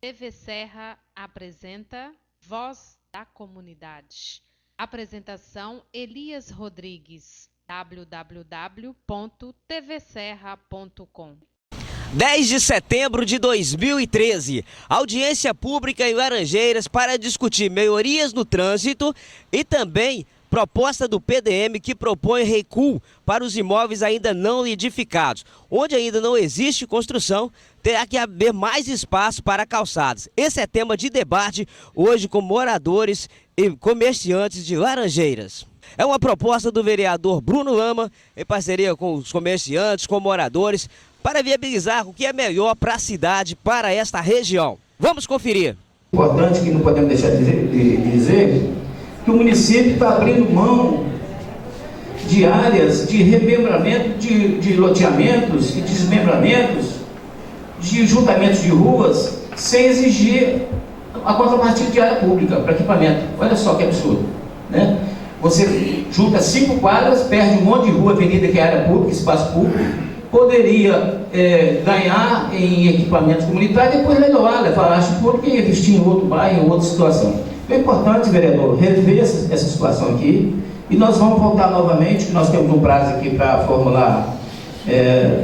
TV Serra apresenta Voz da Comunidade. Apresentação Elias Rodrigues, www.tvserra.com. 10 de setembro de 2013, audiência pública em Laranjeiras para discutir melhorias no trânsito e também proposta do PDM que propõe recuo para os imóveis ainda não edificados. Onde ainda não existe construção, terá que haver mais espaço para calçadas. Esse é tema de debate hoje com moradores e comerciantes de Laranjeiras. É uma proposta do vereador Bruno Lama, em parceria com os comerciantes, com moradores, para viabilizar o que é melhor para a cidade, para esta região. Vamos conferir. Importante que não podemos deixar de dizer que o município está abrindo mão de áreas de remembramento de loteamentos e desmembramentos, de juntamentos de ruas, sem exigir a contrapartida de área pública para equipamento. Olha só que absurdo, né? Você junta 5 quadras, perde um monte de rua, avenida que é área pública, espaço público, poderia ganhar em equipamentos comunitários e depois leiloar, levar acho público e investir em outro bairro, em outra situação. É importante, vereador, rever essa situação aqui e nós vamos voltar novamente, que nós temos um prazo aqui para formular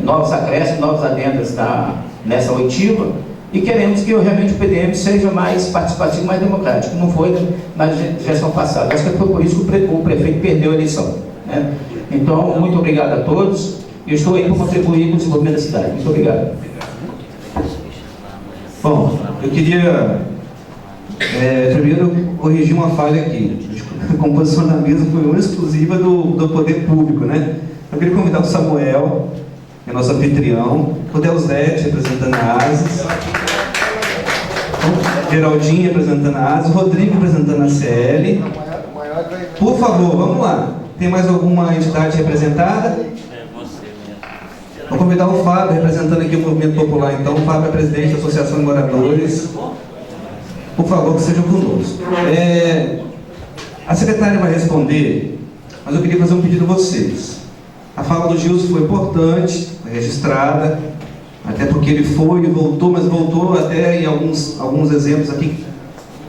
novos acréscimos, novas adendas nessa oitiva e queremos que realmente o PDM seja mais participativo, mais democrático. Não foi na gestão passada. Acho que foi por isso que o prefeito perdeu a eleição, né? Então, muito obrigado a todos. Eu estou aí para contribuir com o desenvolvimento da cidade. Muito obrigado. Bom, eu queria primeiro corrigir uma falha aqui. A composição da mesa foi uma exclusiva do poder público, né? Eu queria convidar o Samuel, que é nosso anfitrião, o Deusete, representando a ASES, o Geraldinho, representando a ASES, o Rodrigo, representando a CL. Por favor, vamos lá. Tem mais alguma entidade representada? Vou convidar o Fábio, representando aqui o Movimento Popular, então. O Fábio é presidente da Associação de Moradores. Por favor, que sejam conosco. A secretária vai responder, mas eu queria fazer um pedido a vocês. A fala do Gilson foi importante, foi registrada, até porque ele foi e voltou, mas voltou até em alguns exemplos aqui,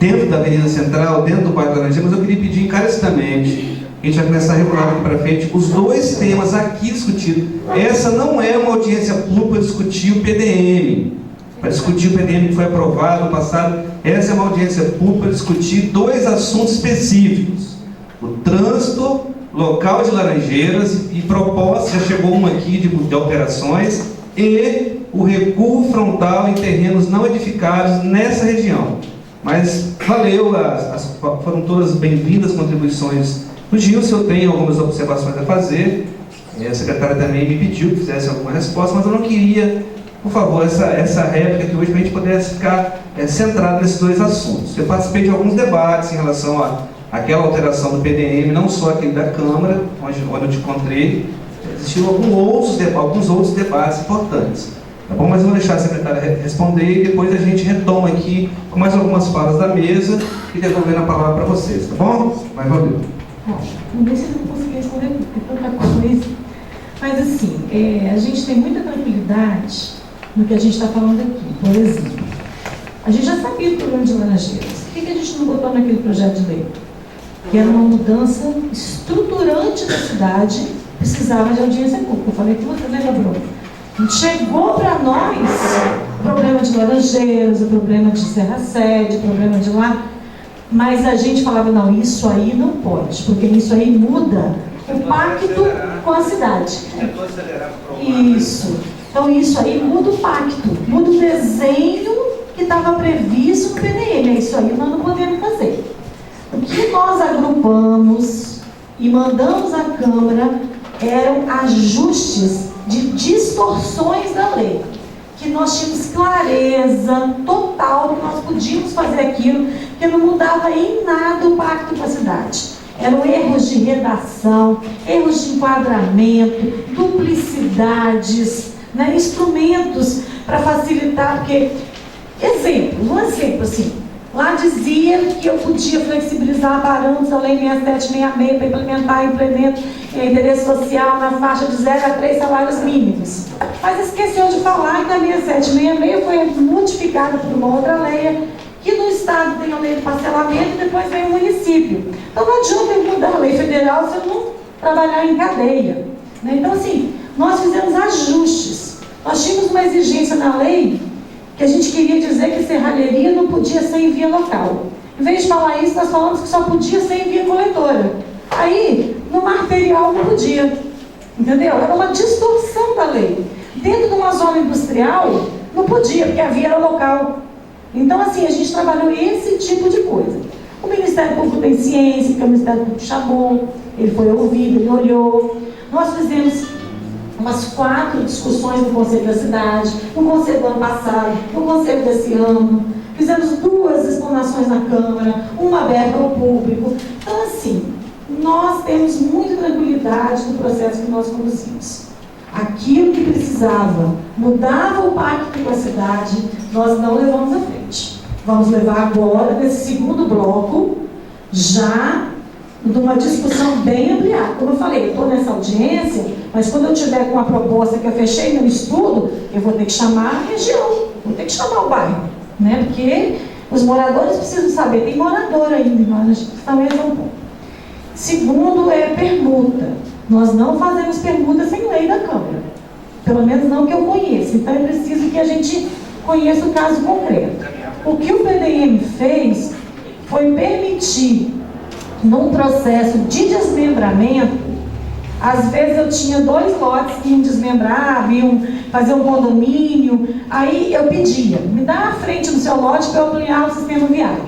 dentro da Avenida Central, dentro do bairro Laranjeiras, mas eu queria pedir encarecidamente, a gente vai começar a regular aqui para frente, os dois temas aqui discutidos. Essa não é uma audiência pública para discutir o PDM, para discutir o PDM que foi aprovado no passado. Essa é uma audiência pública para discutir dois assuntos específicos: o trânsito local de Laranjeiras, e proposta, já chegou uma aqui de alterações, e o recuo frontal em terrenos não edificados nessa região. Mas valeu, foram todas bem-vindas contribuições do Gilson. Eu tenho algumas observações a fazer, a secretária também me pediu que fizesse alguma resposta, mas eu não queria, por favor, essa réplica aqui hoje, para a gente pudesse ficar centrado nesses dois assuntos. Eu participei de alguns debates em relação àquela alteração do PDM, não só aquele da Câmara, onde eu te encontrei. Existiram alguns outros debates importantes. Tá bom? Mas eu vou deixar a secretária responder e depois a gente retoma aqui com mais algumas falas da mesa e devolvendo a palavra para vocês, tá bom? Vai, Rodrigo. Não sei se eu não consegui responder, porque tanta coisa. Mas assim, a gente tem muita tranquilidade no que a gente está falando aqui. Por exemplo, a gente já sabia do problema de Laranjeiras. Por que a gente não botou naquele projeto de lei? Que era uma mudança estruturante da cidade, precisava de audiência pública. Eu falei com você, lembra, Bruno? Chegou para nós o problema de Laranjeiras, o problema de Serra Sede, o problema de lá, mas a gente falava, não, isso aí não pode, porque isso aí muda o pacto com a cidade. Isso. Então isso aí muda o pacto, muda o desenho que estava previsto no PDM. Isso aí nós não podemos fazer. O que nós agrupamos e mandamos à Câmara eram ajustes de distorções da lei, que nós tínhamos clareza total que nós podíamos fazer aquilo, que não mudava em nada o pacto com a cidade. Eram erros de redação, erros de enquadramento, duplicidades, instrumentos para facilitar, porque, um exemplo assim, Lá dizia que eu podia flexibilizar parâmetros da Lei 6766 para implementar interesse social na faixa de 0 a 3 salários mínimos. Mas esqueceu de falar que a 6766 foi modificada por uma outra lei, que no Estado tem a lei de parcelamento e depois vem o município. Então não adianta eu mudar a lei federal se eu não trabalhar em cadeia. Né? Então, assim, nós fizemos ajustes. Nós tínhamos uma exigência na lei que a gente queria dizer que serralheria não podia ser em via local. Em vez de falar isso, nós falamos que só podia ser em via coletora. Aí, no arterial não podia. Entendeu? Era uma distorção da lei. Dentro de uma zona industrial, não podia, porque a via era local. Então, assim, a gente trabalhou esse tipo de coisa. O Ministério Público tem ciência, que o Ministério Público chamou, ele foi ouvido, ele olhou. Nós fizemos umas 4 discussões no Conselho da Cidade, no Conselho do ano passado, no Conselho desse ano. Fizemos 2 explanações na Câmara, uma aberta ao público. Então, assim, nós temos muita tranquilidade no processo que nós conduzimos. Aquilo que precisava, mudava o pacto com a cidade, nós não levamos à frente. Vamos levar agora, nesse segundo bloco, já de uma discussão bem ampliada. Como eu falei, eu estou nessa audiência, mas quando eu tiver com uma proposta que eu fechei no estudo, eu vou ter que chamar a região, vou ter que chamar o bairro, né? Porque os moradores precisam saber, tem morador ainda, mas também é um pouco. Segundo é permuta. Nós não fazemos permuta sem lei da Câmara, pelo menos não que eu conheça. Então é preciso que a gente conheça o caso concreto. O que o PDM fez foi permitir, num processo de desmembramento, às vezes eu tinha 2 lotes que iam desmembrar, iam fazer um condomínio, aí eu pedia, me dá a frente do seu lote para eu ampliar o sistema viário,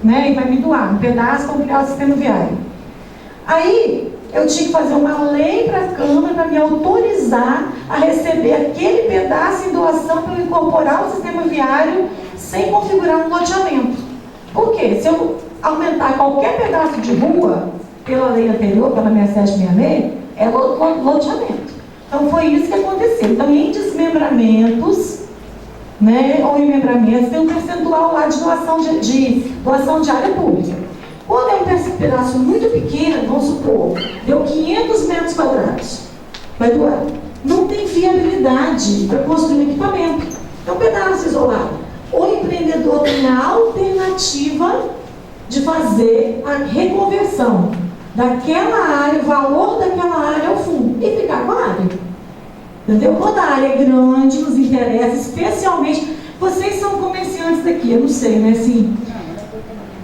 né? E vai me doar um pedaço para ampliar o sistema viário. Aí eu tinha que fazer uma lei para a Câmara para me autorizar a receber aquele pedaço em doação para eu incorporar o sistema viário sem configurar um loteamento. Por quê? Se eu aumentar qualquer pedaço de rua, pela lei anterior, pela 6766, é loteamento. Então foi isso que aconteceu. Então em desmembramentos, né, ou em membramentos, tem um percentual lá de doação de área pública. Quando é um pedaço muito pequeno, vamos supor, deu 500 metros quadrados, vai doar. Não tem viabilidade para construir um equipamento. É um pedaço isolado. O empreendedor tem a alternativa de fazer a reconversão daquela área, o valor daquela área ao fundo, e ficar com a área. Entendeu? Quando a área é grande, nos interessa, especialmente, vocês são comerciantes daqui, eu não sei, né, assim,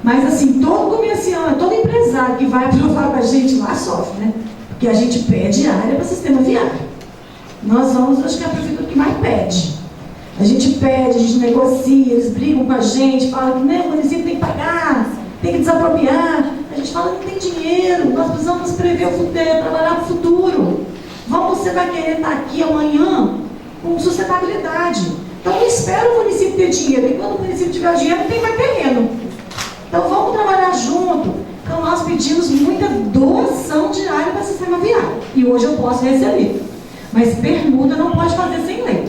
mas assim, todo comerciante, todo empresário que vai aprovar com a gente lá sofre, né? Porque a gente pede área para sistema viário. Nós somos, acho que é a prefeitura que mais pede. A gente pede, a gente negocia, eles brigam com a gente, falam que, né, o município tem que pagar, tem que desapropriar. A gente fala que não tem dinheiro, nós precisamos prever o futuro, trabalhar para o futuro. Você vai querer estar aqui amanhã com sustentabilidade. Então não espera o município ter dinheiro, e quando o município tiver dinheiro, não tem mais terreno. Então vamos trabalhar junto. Então nós pedimos muita doação de área para o sistema viário. E hoje eu posso receber. Mas permuta não pode fazer sem lei.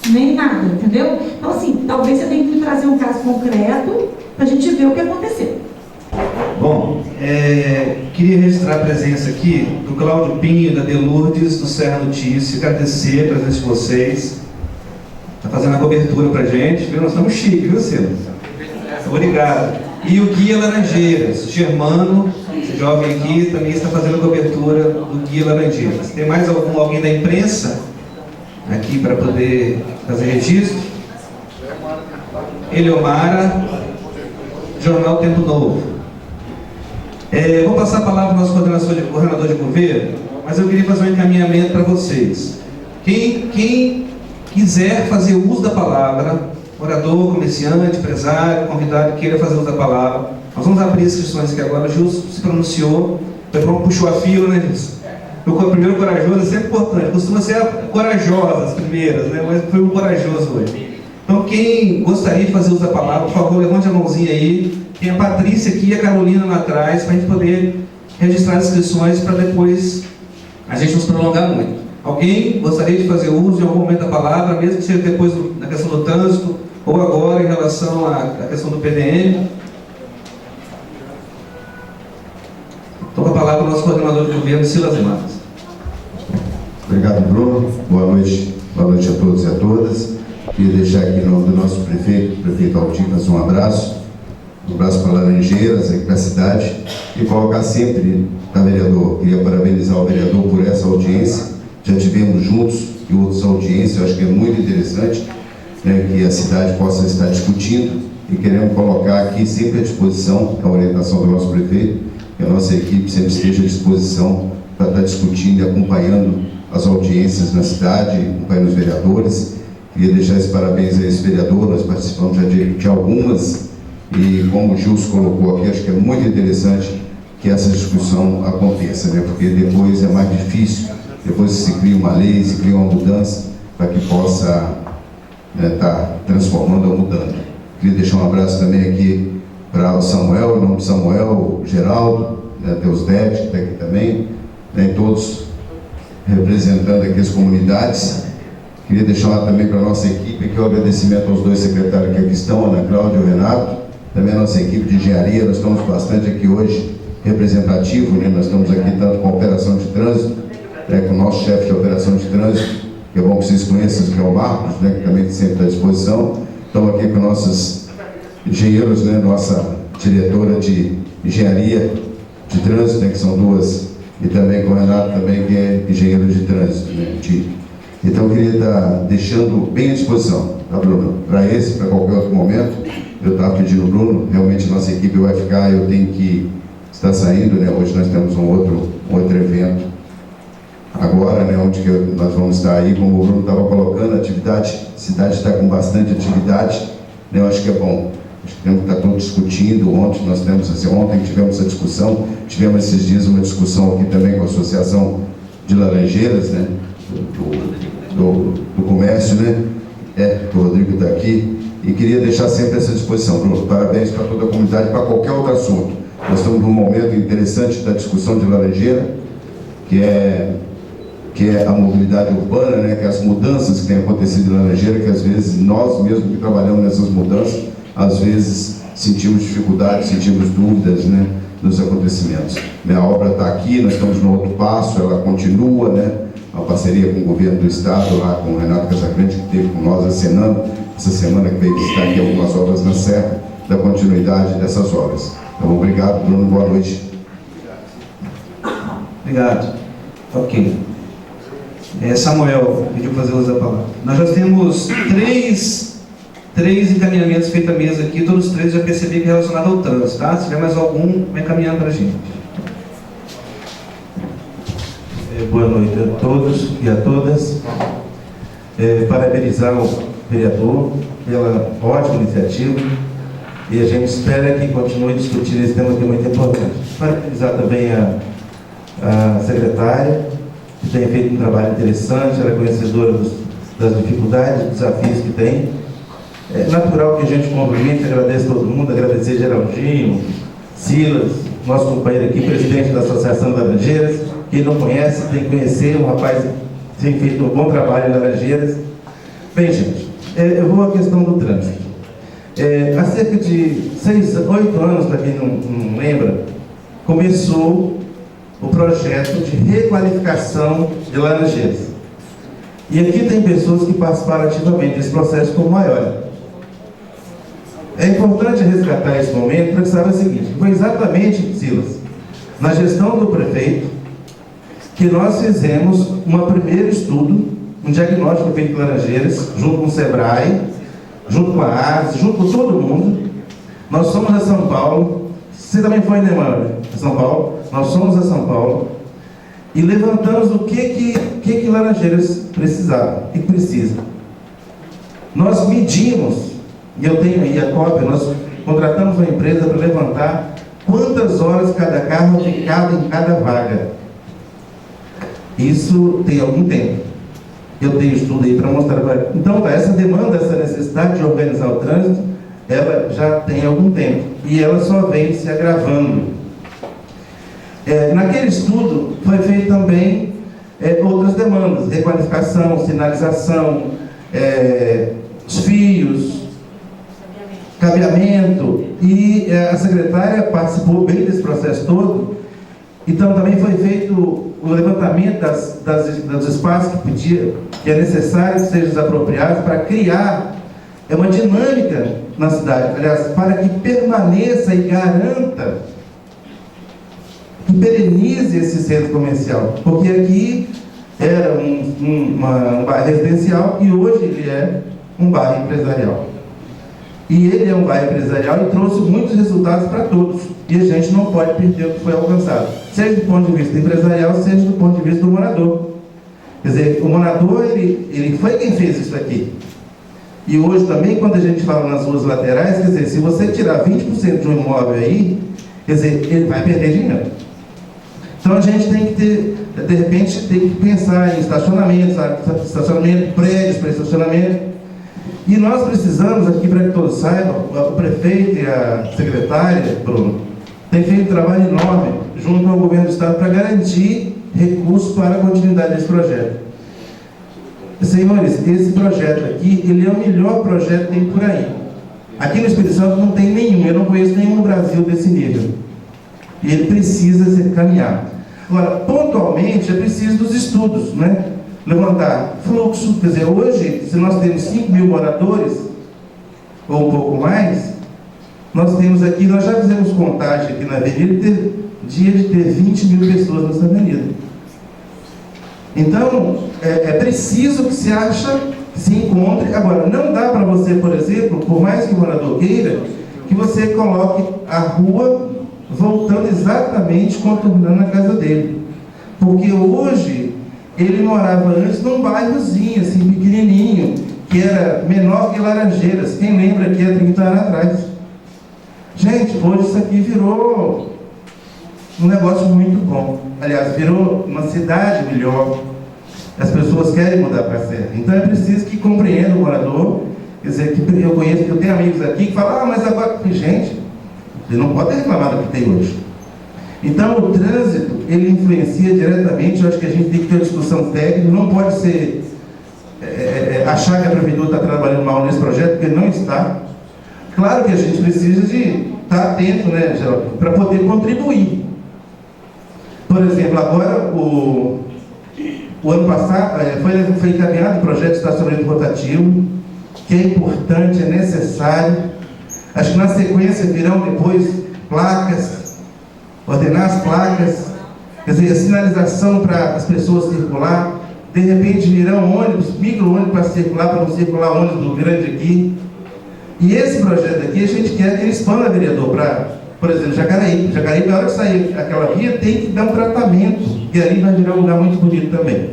Nem nada, entendeu? Então assim, talvez você tenha que me trazer um caso concreto para a gente ver o que aconteceu. Bom, queria registrar a presença aqui do Cláudio Pinho e da Delurdes, do Serra Notícia, agradecer a presença de vocês. Está fazendo a cobertura para a gente, viu? Nós estamos chiques, viu, Silvio? Obrigado. E o Guia Laranjeiras, Germano, esse jovem aqui, também está fazendo a cobertura do Guia Laranjeiras. Tem mais alguém da imprensa aqui para poder fazer registro? Eleomara, Jornal Tempo Novo. Vou passar a palavra ao nosso coordenador de governo, mas eu queria fazer um encaminhamento para vocês. Quem quiser fazer uso da palavra, morador, comerciante, empresário, convidado que queira fazer uso da palavra, nós vamos abrir as inscrições aqui agora. O Gilson se pronunciou, depois puxou a fila, né, Gilson? O primeiro corajoso é sempre importante, costuma ser corajosa as primeiras, né? Mas foi um corajoso hoje. Então, quem gostaria de fazer uso da palavra, por favor, levante a mãozinha aí. Tem a Patrícia aqui e a Carolina lá atrás, para a gente poder registrar as inscrições, para depois a gente não se prolongar muito. Alguém gostaria de fazer uso em algum momento da palavra, mesmo que seja depois da questão do trânsito, ou agora em relação à questão do PDM. Estou com a palavra o nosso coordenador de governo, Silas Matos. Obrigado, Bruno. Boa noite a todos e a todas. Queria deixar aqui em nome do nosso prefeito Altinas, um abraço para Laranjeiras, aqui para a cidade, e colocar sempre para o vereador. Queria parabenizar o vereador por essa audiência. Já tivemos juntos e outras audiências, eu acho que é muito interessante, né, que a cidade possa estar discutindo, e queremos colocar aqui sempre à disposição a orientação do nosso prefeito, que a nossa equipe sempre esteja à disposição para estar discutindo e acompanhando as audiências na cidade, acompanhando os vereadores. Queria deixar esse parabéns a esse vereador, nós participamos já de algumas, e como o Gilson colocou aqui, acho que é muito interessante que essa discussão aconteça, né? Porque depois é mais difícil, depois se cria uma lei, se cria uma mudança para que possa estar transformando ou mudando. Queria deixar um abraço também aqui para o Samuel, em nome de Samuel, Geraldo, Deusdete, que está aqui também, né? Todos representando aqui as comunidades. Queria deixar também para a nossa equipe aqui o agradecimento aos dois secretários que aqui estão, Ana Cláudia e o Renato, também a nossa equipe de engenharia. Nós estamos bastante aqui hoje representativo, né? Nós estamos aqui tanto com a operação de trânsito, com o nosso chefe de operação de trânsito, que é bom que vocês conheçam, que é o Marcos, né? Que também sempre está à disposição. Estamos aqui com nossos engenheiros, né? Nossa diretora de engenharia de trânsito, né? Que são duas, e também com o Renato, também, que é engenheiro de trânsito, né? Então eu queria estar deixando bem à disposição, tá, Bruno? Para esse, para qualquer outro momento, eu estava pedindo, Bruno, realmente nossa equipe vai ficar, eu tenho que estar saindo, né? Hoje nós temos um outro evento agora, né? Onde que nós vamos estar aí, como o Bruno estava colocando, a cidade está com bastante atividade, né? Eu acho que é bom. Acho que temos que estar todos discutindo. Ontem tivemos essa discussão, tivemos esses dias uma discussão aqui também com a Associação de Laranjeiras, né? Do comércio, né? O Rodrigo está aqui, e queria deixar sempre essa disposição, Bruno. Parabéns para toda a comunidade, para qualquer outro assunto. Nós estamos num momento interessante da discussão de Laranjeira, que é a mobilidade urbana, né? Que é as mudanças que têm acontecido em Laranjeira, que às vezes nós mesmos que trabalhamos nessas mudanças, às vezes sentimos dificuldades, sentimos dúvidas, né? Nos acontecimentos. A obra está aqui, nós estamos no outro passo, ela continua, né? Uma parceria com o governo do estado, lá com o Renato Casagrande, que esteve com nós acenando essa semana, que veio visitar aqui algumas obras na Serra, da continuidade dessas obras. Então, obrigado, Bruno, boa noite. Obrigado. Ok. Samuel pediu fazer uso da palavra. Nós já temos três encaminhamentos feitos à mesa aqui, todos os três já percebi que é relacionado ao trânsito, tá? Se tiver mais algum, vai encaminhando para a gente. Boa noite a todos e a todas. Parabenizar o vereador pela ótima iniciativa, e a gente espera que continue discutindo esse tema que é muito importante. Parabenizar também a secretária, que tem feito um trabalho interessante, ela é conhecedora das dificuldades, dos desafios que tem. É natural que a gente cumprimente, agradece todo mundo, agradecer Geraldinho, Silas, nosso companheiro aqui, presidente da Associação de Laranjeiras. Quem não conhece, tem que conhecer, um rapaz que tem feito um bom trabalho em Laranjeiras. Bem, gente, eu vou à questão do trânsito. Há cerca de 8 anos, para quem não lembra, começou o projeto de requalificação de Laranjeiras. E aqui tem pessoas que participaram ativamente desse processo como maior. É importante resgatar esse momento para que saiba o seguinte: foi exatamente, Silas, na gestão do prefeito, que nós fizemos um primeiro estudo, um diagnóstico feito em Laranjeiras, junto com o SEBRAE, junto com a ARS, junto com todo mundo. Nós fomos a São Paulo, você também foi, né, Mara? A São Paulo. Nós fomos a São Paulo e levantamos o que Laranjeiras precisava e precisa. Nós medimos, e eu tenho aí a cópia, nós contratamos uma empresa para levantar quantas horas cada carro ficava em cada vaga. Isso tem algum tempo. Eu tenho estudo aí para mostrar. Então, essa demanda, essa necessidade de organizar o trânsito, ela já tem algum tempo. E ela só vem se agravando. Naquele estudo, foi feito também outras demandas. Requalificação, sinalização, os fios, cabeamento, e a secretária participou bem desse processo todo. Então também foi feito o levantamento dos espaços que é necessário que sejam desapropriados para criar uma dinâmica na cidade, aliás, para que permaneça e garanta, que perenize esse centro comercial, porque aqui era um bairro residencial e hoje ele é um bairro empresarial. E ele é um bairro empresarial e trouxe muitos resultados para todos. E a gente não pode perder o que foi alcançado, seja do ponto de vista empresarial, seja do ponto de vista do morador. Quer dizer, o morador, ele foi quem fez isso aqui. E hoje também, quando a gente fala nas ruas laterais, quer dizer, se você tirar 20% de um imóvel aí, quer dizer, ele vai perder dinheiro. Então a gente tem que ter, de repente, tem que pensar em estacionamento, prédios para estacionamento. E nós precisamos, aqui para que todos saibam, o prefeito e a secretária, Bruno, tem feito um trabalho enorme junto ao governo do estado para garantir recursos para a continuidade desse projeto. Senhores, esse projeto aqui, ele é o melhor projeto que tem por aí. Aqui no Espírito Santo não tem nenhum, eu não conheço nenhum no Brasil desse nível. E ele precisa ser caminhado. Agora, pontualmente, é preciso dos estudos, né? Levantar fluxo, quer dizer, hoje, se nós temos 5 mil moradores, ou um pouco mais, nós temos aqui, nós já fizemos contagem aqui na avenida, dia de ter 20 mil pessoas nessa avenida. Então, é preciso que se encontre. Agora, não dá para você, por exemplo, por mais que o morador queira, que você coloque a rua voltando exatamente, contornando a casa dele. Porque hoje, ele morava antes num bairrozinho, assim, pequenininho, que era menor que Laranjeiras. Quem lembra aqui há 30 anos atrás? Gente, hoje isso aqui virou um negócio muito bom. Aliás, virou uma cidade melhor. As pessoas querem mudar para a Serra. Então é preciso que compreenda o morador. Quer dizer, que eu conheço, eu tenho amigos aqui que falam, mas agora... Gente, você não pode reclamar do que tem hoje. Então o trânsito, ele influencia diretamente. Eu acho que a gente tem que ter uma discussão técnica. Não pode ser achar que a prefeitura está trabalhando mal nesse projeto, porque não está. Claro que a gente precisa de estar atento, né, Geraldo, para poder contribuir. Por exemplo, agora, o ano passado, foi encaminhado o projeto de estacionamento rotativo, que é importante, é necessário. Acho que na sequência virão depois placas, ordenar as placas, quer dizer, a sinalização para as pessoas circular. De repente virão ônibus, micro-ônibus para circular, para não circular ônibus do grande aqui. E esse projeto aqui, a gente quer que ele expanda, vereador, para, por exemplo, Jacareí. Jacareí, na hora que sair aquela via, tem que dar um tratamento, e ali vai virar um lugar muito bonito também.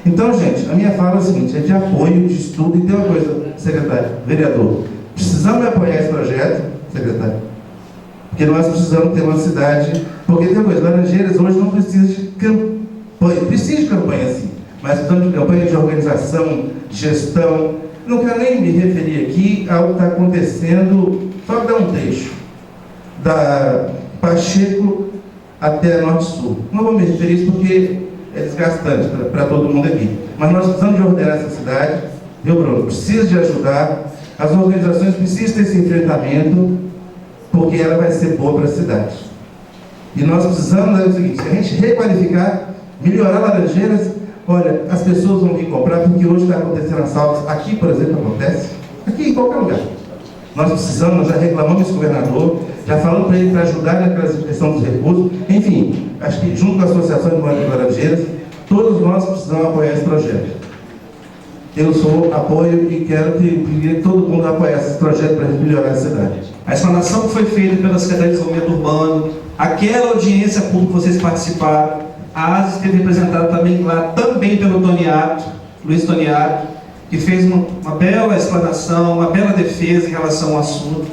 Então, gente, a minha fala é a seguinte, é de apoio, de estudo. E tem uma coisa, secretário, vereador, precisamos apoiar esse projeto, secretário, porque nós precisamos ter uma cidade, porque tem uma coisa, Laranjeiras hoje não precisa de campanha, precisa de campanha sim, mas precisamos de campanha de organização, de gestão. Não quero nem me referir aqui ao que está acontecendo, só dar um trecho, da Pacheco até Norte-Sul. Não vou me referir a isso porque é desgastante para todo mundo aqui. Mas nós precisamos de ordenar essa cidade, viu, Bruno? Precisa de ajudar, as organizações precisam ter esse enfrentamento, porque ela vai ser boa para a cidade. E nós precisamos, é o seguinte, se a gente requalificar, melhorar Laranjeiras, olha, as pessoas vão vir comprar, porque hoje está acontecendo assaltos. Aqui, por exemplo, acontece. Aqui, em qualquer lugar. Nós precisamos, nós já reclamamos com o governador, já falamos para ele para ajudar naquela questão dos recursos. Enfim, acho que junto com a Associação de Moradores de Laranjeiras, todos nós precisamos apoiar esse projeto. Eu sou apoio e quero que todo mundo apoiasse esse projeto para a gente melhorar a cidade. A explanação que foi feita pela Secretaria de Desenvolvimento Urbano, aquela audiência pública que vocês participaram, a ASA esteve representada também lá, também pelo Toniato, Luiz Toniato, que fez uma bela explanação, uma bela defesa em relação ao assunto.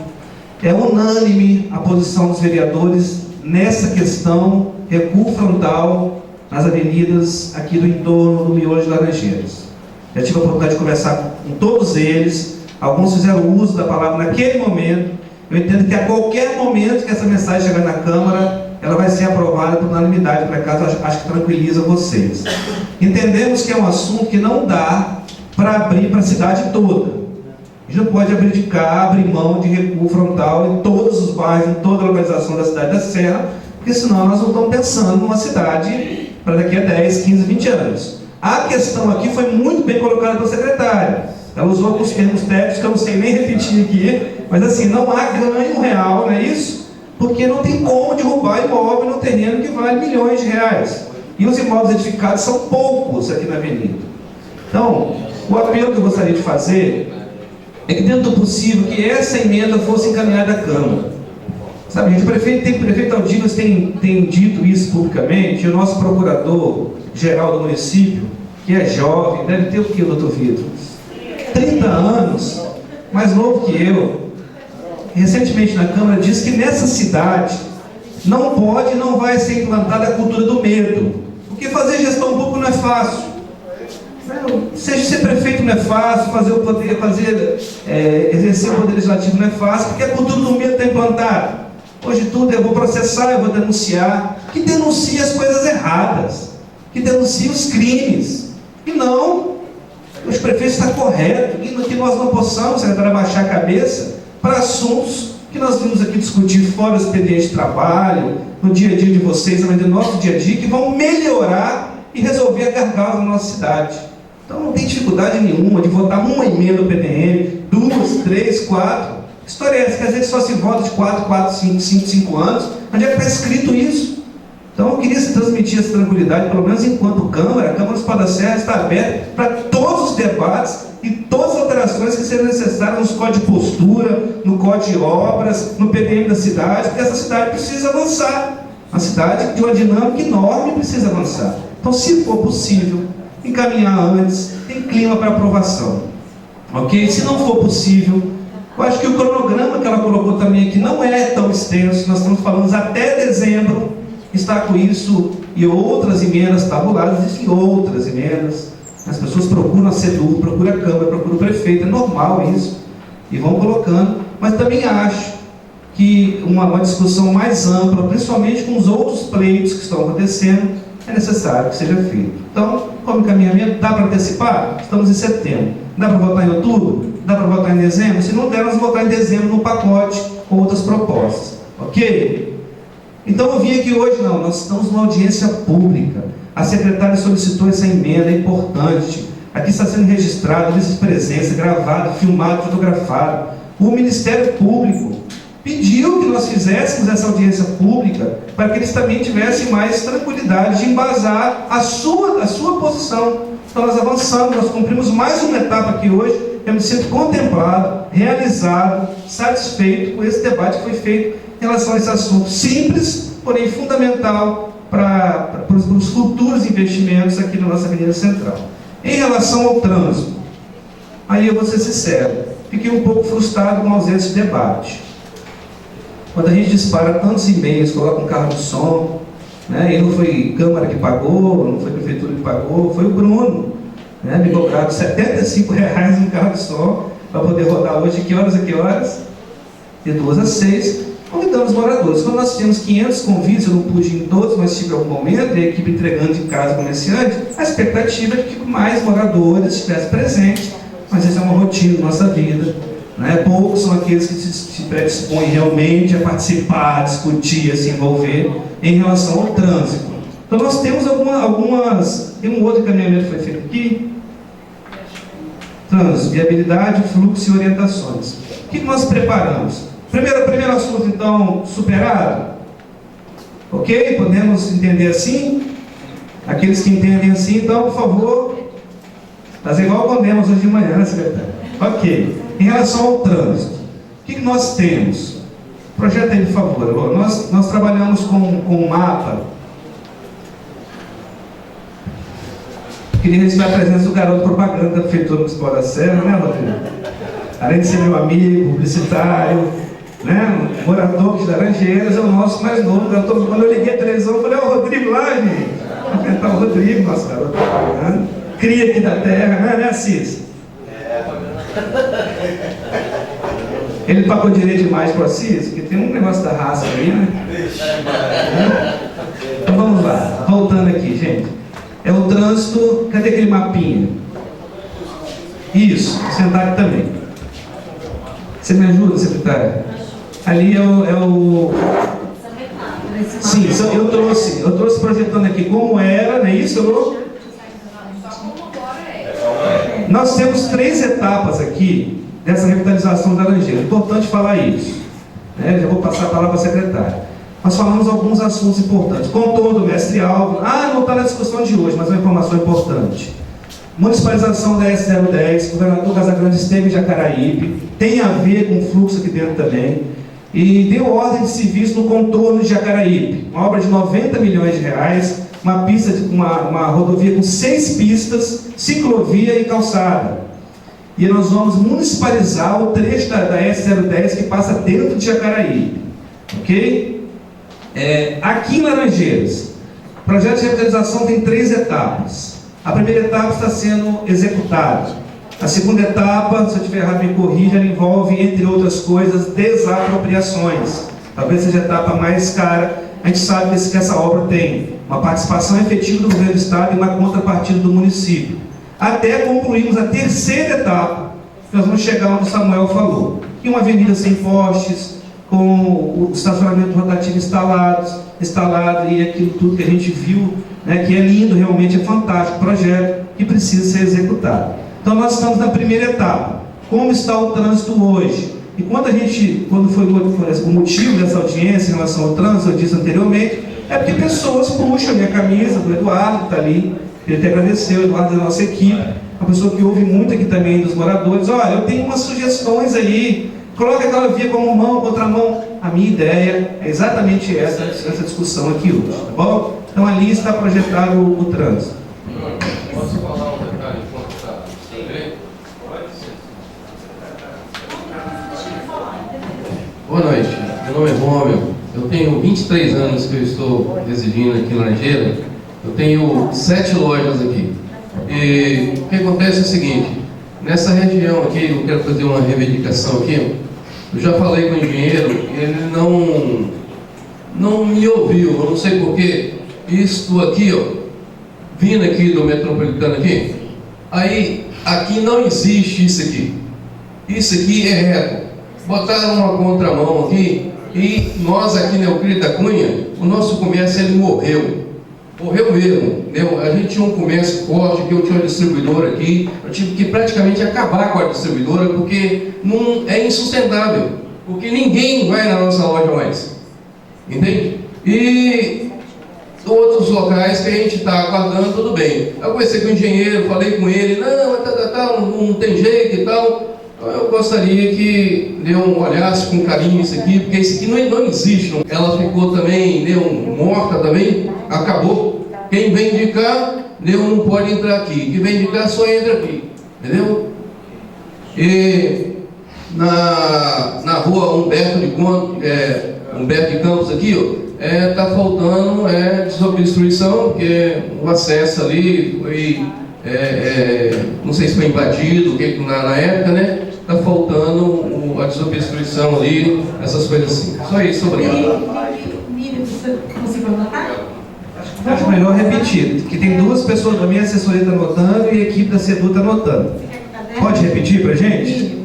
É unânime a posição dos vereadores nessa questão, recuo frontal nas avenidas aqui do entorno do miolo de Laranjeiras. Já tive a oportunidade de conversar com todos eles, alguns fizeram uso da palavra naquele momento. Eu entendo que a qualquer momento que essa mensagem chegar na Câmara, ela vai ser aprovada por unanimidade, por acaso, acho que tranquiliza vocês. Entendemos que é um assunto que não dá para abrir para a cidade toda. A gente não pode abrir mão de recuo frontal em todos os bairros, em toda a localização da cidade da Serra, porque senão nós não estamos pensando numa cidade para daqui a 10, 15, 20 anos. A questão aqui foi muito bem colocada pela secretária. Ela usou alguns termos técnicos que eu não sei nem repetir aqui, mas assim, não há ganho real, não é isso? Porque não tem como derrubar imóvel no terreno que vale milhões de reais. E os imóveis edificados são poucos aqui na avenida. Então, o apelo que eu gostaria de fazer é que, dentro do possível, que essa emenda fosse encaminhada à Câmara. Sabe, gente, o prefeito Aldivas tem dito isso publicamente, e o nosso procurador-geral do município, que é jovem, deve ter o quê, doutor Vitor? 30 anos, mais novo que eu, recentemente na Câmara, disse que nessa cidade não pode e não vai ser implantada a cultura do medo. Porque fazer gestão pública não é fácil. Ser prefeito não é fácil, exercer o poder legislativo não é fácil, porque a cultura do medo está implantada. Hoje tudo eu vou processar, eu vou denunciar. Que denuncie as coisas erradas, que denuncie os crimes, e não os prefeitos estão corretos, e que nós não possamos, secretário, abaixar a cabeça para assuntos que nós vimos aqui discutir fora do expediente de trabalho, no dia a dia de vocês, no nosso dia a dia, que vão melhorar e resolver a gargala da nossa cidade. Então não tem dificuldade nenhuma de votar uma emenda do PDM, 2, 3, 4. Que história é essa? Quer dizer que só se vota de 4, 5 anos? Onde é que está escrito isso? Então eu queria se transmitir essa tranquilidade, pelo menos enquanto Câmara. A Câmara Municipal da Serra está aberta para todos os debates e todas as alterações que sejam necessárias nos códigos de postura, no código de obras, no PDM da cidade, porque essa cidade precisa avançar. Uma cidade de uma dinâmica enorme precisa avançar. Então, se for possível, encaminhar antes, tem clima para aprovação. Ok? Se não for possível, eu acho que o cronograma que ela colocou também aqui não é tão extenso. Nós estamos falando até dezembro, está com isso e outras emendas tabuladas, existem outras emendas. As pessoas procuram a SEDUR, procuram a Câmara, procuram o prefeito, é normal isso, e vão colocando. Mas também acho que uma discussão mais ampla, principalmente com os outros pleitos que estão acontecendo, é necessário que seja feito. Então, como encaminhamento, dá para antecipar? Estamos em setembro. Dá para votar em outubro? Dá para votar em dezembro? Se não der, nós vamos votar em dezembro no pacote com outras propostas. Ok? Então eu vim aqui hoje, nós estamos numa audiência pública. A secretária solicitou essa emenda, é importante. Aqui está sendo registrado, lista de presença, gravado, filmado, fotografado. O Ministério Público pediu que nós fizéssemos essa audiência pública para que eles também tivessem mais tranquilidade de embasar a sua posição. Então nós avançamos, nós cumprimos mais uma etapa aqui hoje. Eu me sinto contemplado, realizado, satisfeito com esse debate que foi feito em relação a esse assunto simples, porém fundamental para os futuros investimentos aqui na nossa Avenida Central. Em relação ao trânsito, aí eu vou ser sincero, fiquei um pouco frustrado com a ausência de debate. Quando a gente dispara tantos e-mails, coloca um carro de som, né, e não foi Câmara que pagou, não foi Prefeitura que pagou, foi o Bruno, né, me cobraram R$75 um carro de som para poder rodar hoje, que horas a que horas? De 2 às 6. Convidamos moradores. Quando nós tínhamos 500 convites, eu não pude ir em todos, mas tive algum momento, e a equipe entregando de casa comerciante, a expectativa é que mais moradores estivessem presentes, mas isso é uma rotina da nossa vida. Né? Poucos são aqueles que se predispõem realmente a participar, a discutir, a se envolver em relação ao trânsito. Então nós temos algumas... Tem um outro encaminhamento que foi feito aqui. Trânsito, viabilidade, fluxo e orientações. O que nós preparamos? Primeiro assunto, então, superado. Ok? Podemos entender assim? Aqueles que entendem assim, então, por favor, fazer igual condemos hoje de manhã, né, secretário? Ok. Em relação ao trânsito, o que nós temos? Projeta aí, por favor. Nós trabalhamos com um mapa. Queria registrar a presença do garoto propaganda da Prefeitura Municipal da Serra, né, Rodrigo? Além de ser meu amigo, publicitário, né, morador de Laranjeiras, é o nosso mais novo. Quando eu liguei a televisão, eu falei, ó, o Rodrigo lá, gente. Vou cantar o Rodrigo, nosso garoto propaganda. Cria aqui da terra, né, Assis? Ele pagou direito demais para o Assis, porque tem um negócio da raça aí, né? Então vamos lá, voltando aqui, gente. É o trânsito, cadê aquele mapinha? Isso, sentar aqui também. Você me ajuda, secretária? Ali é o... Sim, eu trouxe projetando aqui como era, não é isso, Lô? Nós temos 3 etapas aqui dessa revitalização da Laranjeira. É importante falar isso. Já vou passar a palavra para a secretária. Nós falamos alguns assuntos importantes. Contorno do Mestre Alvo. Não está na discussão de hoje, mas é uma informação importante. Municipalização da S010, o governador Casagrande esteve em Jacaraípe, tem a ver com o fluxo aqui dentro também, e deu ordem de serviço no contorno de Jacaraípe, uma obra de 90 milhões de reais, uma pista, uma rodovia com 6 pistas, ciclovia e calçada. E nós vamos municipalizar o trecho da S010 que passa dentro de Jacaraípe, ok? Aqui em Laranjeiras, o projeto de revitalização tem 3 etapas. A primeira etapa está sendo executada. A segunda etapa, se eu estiver errado me corrija, ela envolve, entre outras coisas, desapropriações. Talvez seja a etapa mais cara. A gente sabe que essa obra tem uma participação efetiva do governo do estado e uma contrapartida do município. Até concluirmos a terceira etapa, nós vamos chegar onde o Samuel falou. E uma avenida sem postes, com o estacionamento rotativo instalado e aquilo tudo que a gente viu, que é lindo, realmente é fantástico, projeto que precisa ser executado. Então nós estamos na primeira etapa. Como está o trânsito hoje? E quando foi o motivo dessa audiência em relação ao trânsito, eu disse anteriormente, é porque pessoas puxam a minha camisa, do Eduardo, que está ali, ele até agradeceu, o Eduardo da nossa equipe, uma pessoa que ouve muito aqui também dos moradores. Olha, eu tenho umas sugestões aí, coloca aquela via como mão, contramão. A minha ideia é exatamente essa discussão aqui hoje, tá bom? Então ali está projetado o trânsito. Posso falar um detalhe enquanto está? Boa noite, meu nome é Rômio. Eu tenho 23 anos que eu estou residindo aqui em Laranjeira. Eu tenho 7 lojas aqui. E o que acontece é o seguinte: nessa região aqui, eu quero fazer uma reivindicação aqui. Eu já falei com o engenheiro, ele não me ouviu, eu não sei porquê. Isto aqui, vindo aqui do metropolitano aqui, aí, aqui não existe isso aqui. Isso aqui é reto. Botaram uma contramão aqui, e nós aqui na Euclides da Cunha, o nosso comércio, ele morreu. Morreu mesmo, entendeu? A gente tinha um comércio forte, que eu tinha uma distribuidora aqui, eu tive que praticamente acabar com a distribuidora, porque não é insustentável, porque ninguém vai na nossa loja mais, entende? E outros locais que a gente está aguardando, tudo bem. Eu conversei com o engenheiro, falei com ele, não tem jeito e tal. Eu gostaria que olhasse com carinho isso aqui, porque isso aqui não existe. Ela ficou também, morta também, acabou. Quem vem de cá, não pode entrar aqui. Quem vem de cá só entra aqui, entendeu? E na rua Humberto de Campos aqui, está faltando desobstrução, porque o acesso ali foi, não sei se foi invadido, na época, né? Está faltando a desobstrução ali, essas coisas assim. Só isso, obrigado. Você conseguiu anotar? Acho melhor repetir, que tem 2 pessoas da minha assessoria está anotando e a equipe da CEDU está anotando. Pode repetir para a gente?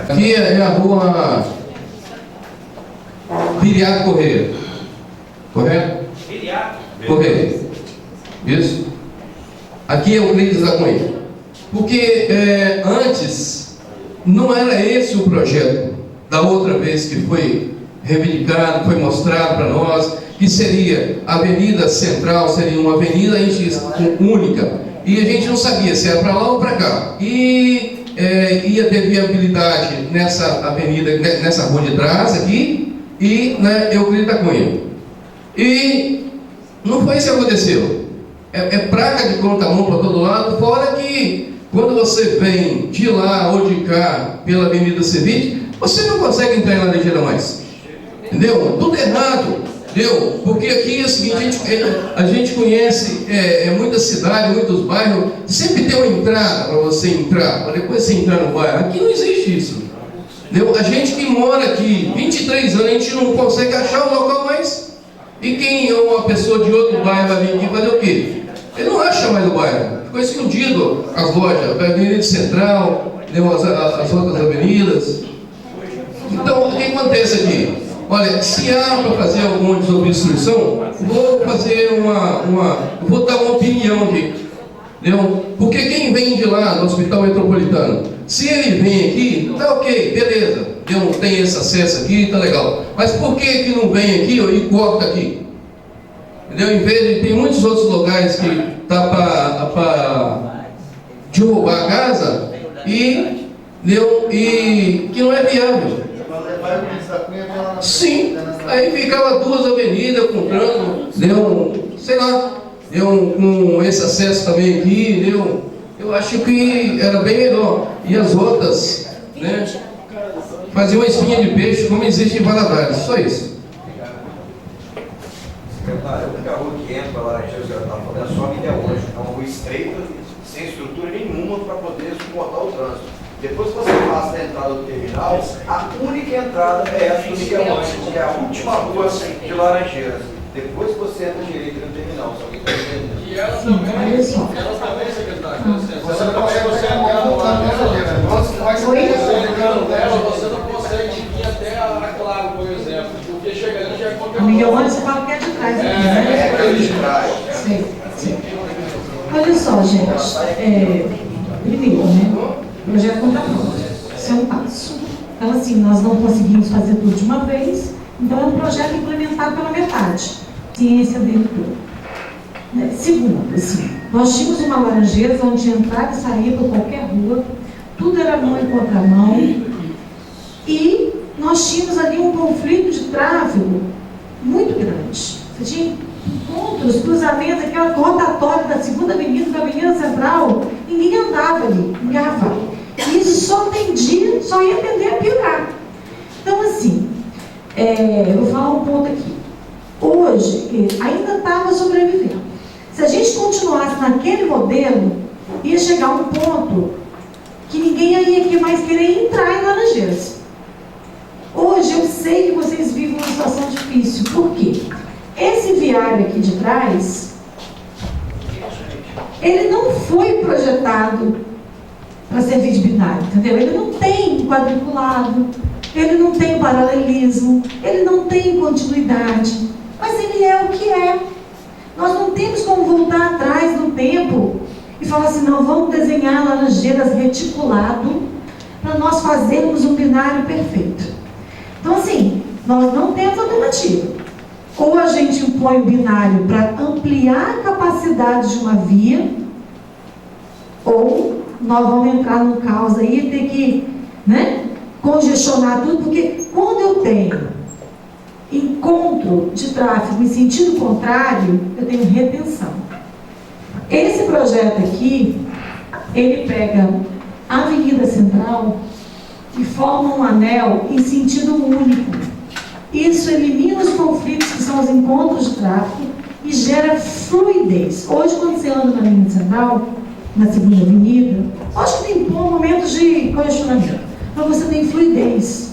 Aqui é a rua Viriato Correia, correto? Correia, isso? Aqui é o Euclides da Cunha. Porque antes não era esse o projeto da outra vez que foi reivindicado, foi mostrado para nós, que seria a Avenida Central, seria uma avenida única, e a gente não sabia se era para lá ou para cá. E ia ter viabilidade nessa avenida, nessa rua de trás aqui, e na Euclides da Cunha. E não foi isso que aconteceu. É praga de contramão para todo lado, fora que quando você vem de lá ou de cá pela Avenida Ceviche, você não consegue entrar em Laranjeira mais. Entendeu? Tudo errado. Entendeu? Porque aqui é o seguinte, a gente conhece muitas cidades, muitos bairros, sempre tem uma entrada para você entrar, para depois você entrar no bairro. Aqui não existe isso. Entendeu? A gente que mora aqui 23 anos, a gente não consegue achar o local mais. E quem é uma pessoa de outro bairro vai vir aqui fazer o quê? Ele não acha mais o bairro. ficou escondido as lojas, a Avenida Central, as outras avenidas. Então, o que acontece aqui? Olha, se há para fazer alguma desobstrução, vou fazer vou dar uma opinião aqui. Entendeu? Porque quem vem de lá, do Hospital Metropolitano, se ele vem aqui, tá ok, beleza, não tem esse acesso aqui, tá legal. Mas por que não vem aqui e corta aqui? Entendeu? Em vez de, tem muitos outros locais que tá para derrubar a casa e que não é viável. Sim, aí ficava 2 avenidas com trânsito, sei lá, com esse acesso também aqui, eu acho que era bem melhor. E as outras, né, faziam uma espinha de peixe como existe em Valadares, só isso. Secretário, a única rua que entra para Laranjeiras, que ela está falando, é só a Avenida Hoje, é uma rua estreita, sem estrutura nenhuma para poder suportar o trânsito. Depois que você passa da entrada do terminal, a única entrada é essa do Miguel Ângelo, que é a última rua de Laranjeiras. Depois que você entra direito no terminal, se alguém está entendendo. E ela também, secretário, você não consegue entrar no Laranjeiras. Você não consegue ir até a Claro, por exemplo, porque chegando já é qualquer coisa. A Miguel Ângelo você fala que é de trás. É de trás. Sim, sim. Olha só, gente. Primeiro, né? O projeto não está pronto. Isso é um passo. Então, assim, nós não conseguimos fazer tudo de uma vez. Então, é um projeto implementado pela metade. Ciência dele toda. Segundo, assim, nós tínhamos uma Laranjeiras onde entrava e saía por qualquer rua. Tudo era mão em contramão. E nós tínhamos ali um conflito de tráfego muito grande. Você tinha encontros, cruzamentos, aquela rotatória da 2ª Avenida, da Avenida Central, ninguém andava ali, engarrafado. E isso só ia tender a piorar. Então, assim, eu vou falar um ponto aqui. Hoje, ainda estava sobrevivendo. Se a gente continuasse naquele modelo, ia chegar a um ponto que ninguém ia mais querer entrar em Laranjeiras. Hoje, eu sei que vocês vivem uma situação difícil. Por quê? Esse viário aqui de trás, ele não foi projetado para servir de binário, entendeu? Ele não tem quadriculado, ele não tem paralelismo, ele não tem continuidade, mas ele é o que é. Nós não temos como voltar atrás no tempo e falar assim, não, vamos desenhar Laranjeiras reticulado para nós fazermos um binário perfeito. Então, assim, nós não temos alternativa. Ou a gente impõe o binário para ampliar a capacidade de uma via, ou nós vamos entrar num caos aí e ter que, né, congestionar tudo, porque quando eu tenho encontro de tráfego em sentido contrário, eu tenho retenção. Esse projeto aqui, ele pega a Avenida Central e forma um anel em sentido único. Isso elimina os conflitos que são os encontros de tráfego e gera fluidez. Hoje, quando você anda na Avenida Central, na 2ª Avenida, acho que tem momentos de congestionamento, mas você tem fluidez.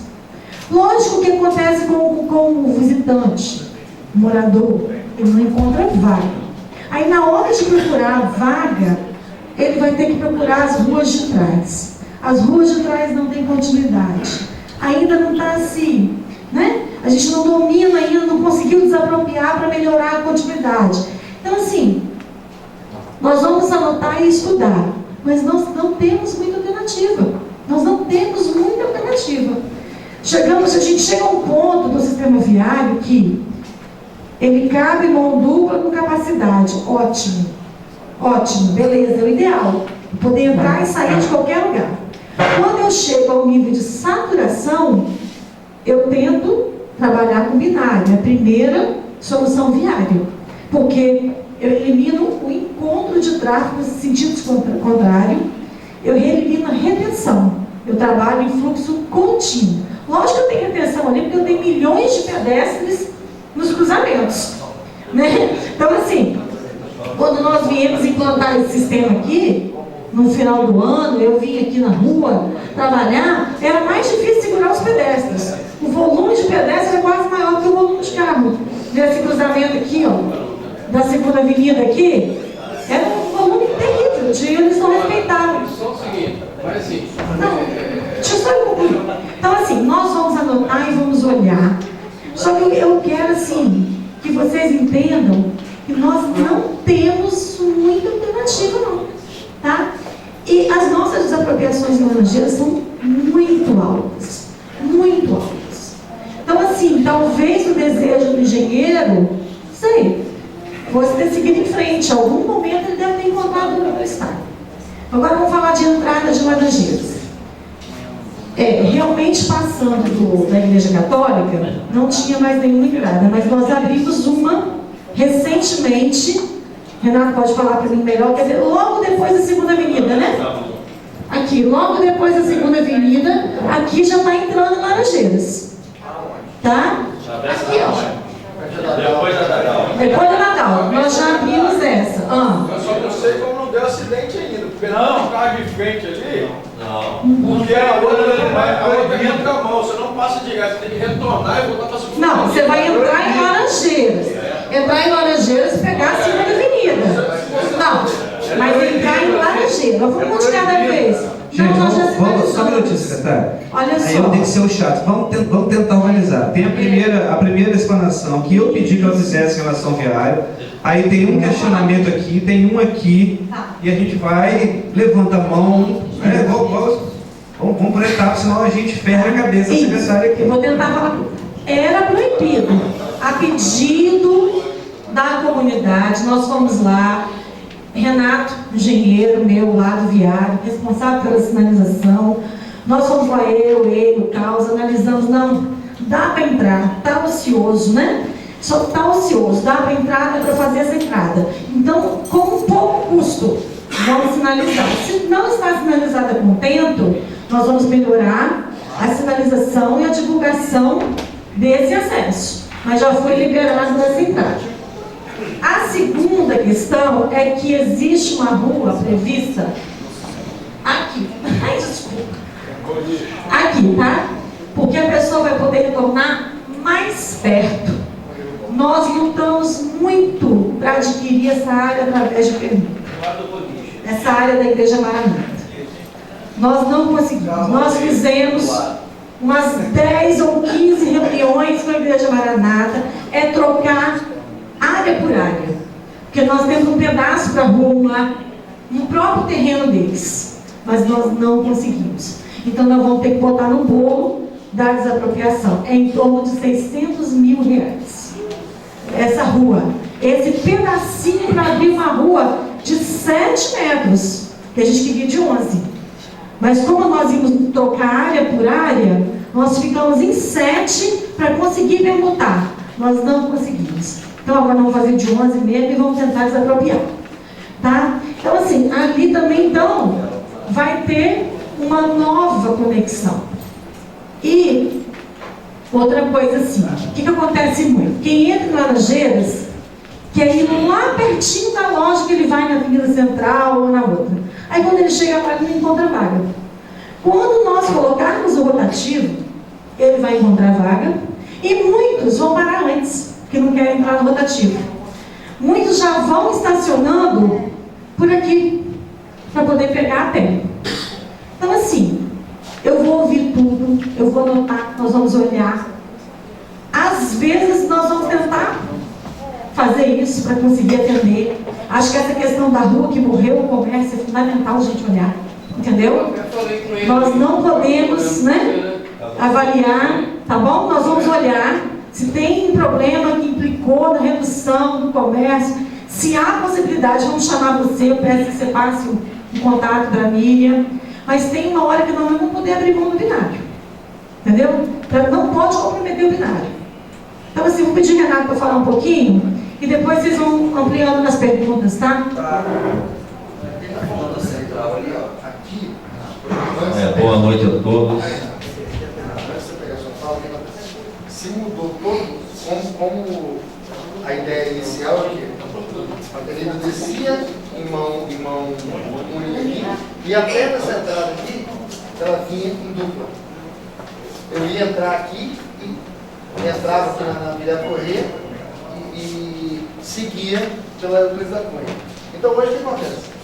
Lógico que acontece com o visitante, o morador, ele não encontra vaga. Aí, na hora de procurar vaga, ele vai ter que procurar as ruas de trás. As ruas de trás não têm continuidade. Ainda não está assim, né? A gente não domina ainda, não conseguiu desapropriar para melhorar a continuidade. Então, assim, nós vamos anotar e estudar, mas nós não temos muita alternativa. Nós não temos muita alternativa. A gente chega a um ponto do sistema viário que ele cabe mão dupla com capacidade. Ótimo. Ótimo, beleza, é o ideal. Poder entrar e sair de qualquer lugar. Quando eu chego ao nível de saturação, eu tento trabalhar com binário, a primeira solução viária, porque eu elimino o encontro de tráfego em sentido contrário, eu elimino a retenção, eu trabalho em fluxo contínuo. Lógico que eu tenho retenção ali, porque eu tenho milhões de pedestres nos cruzamentos, né? Então, assim, quando nós viemos implantar esse sistema aqui, no final do ano, eu vim aqui na rua trabalhar, era mais difícil segurar os pedestres. O volume de pedestres é quase maior que o volume de carro. Nesse cruzamento aqui, ó, da 2ª Avenida aqui, era um volume terrível dia eles não respeitaram. Só o seguinte, mas assim... Não, deixa eu só concluir. Então, assim, nós vamos anotar e vamos olhar. Só que eu quero, assim, que vocês entendam que nós não temos muita alternativa, não. Tá? E as nossas desapropriações em Laranjeiras são muito altas. Muito altas. Então, assim, talvez o desejo do engenheiro, sei, fosse ter seguido em frente. Em algum momento ele deve ter encontrado no estado. Agora vamos falar de entrada de Laranjeiras. Realmente passando da Igreja Católica, não tinha mais nenhuma entrada, mas nós abrimos uma recentemente. Renato pode falar para mim melhor, quer dizer, logo depois da segunda avenida, né? Aqui, logo depois da segunda avenida, aqui já está entrando Laranjeiras. Tá? Aqui, ó. Depois do Natal, nós já abrimos essa. Eu só não sei como não deu acidente ainda, porque não carro de frente ali. Não. Porque a outra entra a mão, você não passa de gás, você tem que retornar e voltar para a segunda. Não, você vai entrar em Laranjeiras. Entrar em Laranjeiras e pegar a segunda avenida. Não, mas entrar em Laranjeiras. Vamos de cada vez. Gente, vamos só um minutinho, secretário. Olha só. Aí eu tenho que ser o chato. Vamos tentar organizar. Tem a primeira explanação que eu pedi que ela fizesse em relação ao viário. Aí tem um questionamento aqui, tem um aqui. E a gente vai, levanta a mão. Vamos por etapas, senão a gente ferra a cabeça da secretária aqui. Eu vou tentar falar. Era proibido. A pedido da comunidade, nós fomos lá. Renato, engenheiro meu lá do viário, responsável pela sinalização. Nós fomos lá, ele, o Carlos, analisamos, não, dá para entrar, está ocioso, né? Só está ocioso, dá para entrar, dá para fazer essa entrada. Então, com um pouco custo, vamos sinalizar. Se não está sinalizada com contento, nós vamos melhorar a sinalização e a divulgação desse acesso. Mas já foi liberado dessa entrada. A segunda questão é que existe uma rua prevista aqui. Ai, desculpa. Aqui, tá? Porque a pessoa vai poder retornar mais perto. Nós lutamos muito para adquirir essa área através de permissão. Essa área da Igreja Maranata. Nós não conseguimos. Nós fizemos umas 10 ou 15 reuniões com a Igreja Maranata. É trocar área por área, porque nós temos um pedaço para arrumar no próprio terreno deles, mas nós não conseguimos. Então nós vamos ter que botar no bolo da desapropriação. É em torno de R$600 mil. Essa rua, esse pedacinho para abrir uma rua de 7 metros, que a gente queria de 11. Mas como nós íamos trocar área por área, nós ficamos em 7 para conseguir permutar. Nós não conseguimos. Então agora vamos fazer de 11 mesmo e vamos tentar desapropriar. Tá? Então assim, ali também então vai ter uma nova conexão. E outra coisa assim, o que acontece muito? Quem entra em Laranjeiras quer ir lá pertinho da loja que ele vai na Avenida Central ou na outra. Aí quando ele chega lá, ele não encontra vaga. Quando nós colocarmos o rotativo, ele vai encontrar vaga e muitos vão parar antes, que não querem entrar no rotativo. Muitos já vão estacionando por aqui, para poder pegar a pé. Então assim, eu vou ouvir tudo, eu vou anotar, nós vamos olhar. Às vezes nós vamos tentar fazer isso para conseguir atender. Acho que essa questão da rua que morreu, o comércio, é fundamental a gente olhar. Entendeu? Nós não podemos, né, avaliar, tá bom? Nós vamos olhar se tem um problema que implicou na redução do comércio. Se há possibilidade, vamos chamar você, eu peço que você passe um contato para a Miriam. Mas tem uma hora que nós não vamos poder abrir mão do binário. Entendeu? Não pode comprometer o binário. Então assim, vou pedir Renato para falar um pouquinho e depois vocês vão ampliando nas perguntas, tá? Boa noite a todos. Se mudou todo, como a ideia inicial é que a avenida descia em mão única aqui, e até nessa entrada aqui, ela vinha em dupla. Eu ia entrar aqui e entrava aqui na Vila Corrêa e seguia pela Euclides da Cunha. Então hoje o que acontece?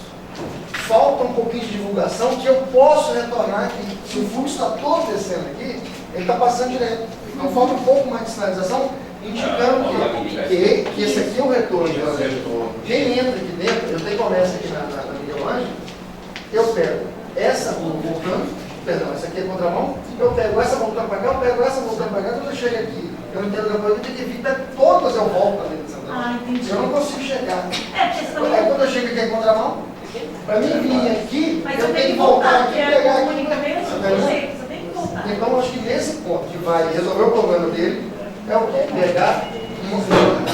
falta um pouquinho de divulgação que eu posso retornar aqui. Se o fluxo está todo descendo aqui, ele está passando direto. Então falta um pouco mais de sinalização, indicando que esse aqui é o retorno. Quem entra aqui dentro, eu tenho comércio aqui na Miguel Ângelo, eu pego essa voltando, perdão, essa aqui é contramão, eu pego essa voltando para cá, eu pego essa voltando para cá, quando eu chego aqui, eu não entendo depois, eu tenho que evitar todas eu volto para dentro dessa entendi. eu não consigo chegar. Aí quando eu chego aqui é contramão, para mim vir aqui, eu tenho que voltar aqui e pegar aqui. Então, eu acho que nesse ponto que vai resolver o problema dele é o que? Pegar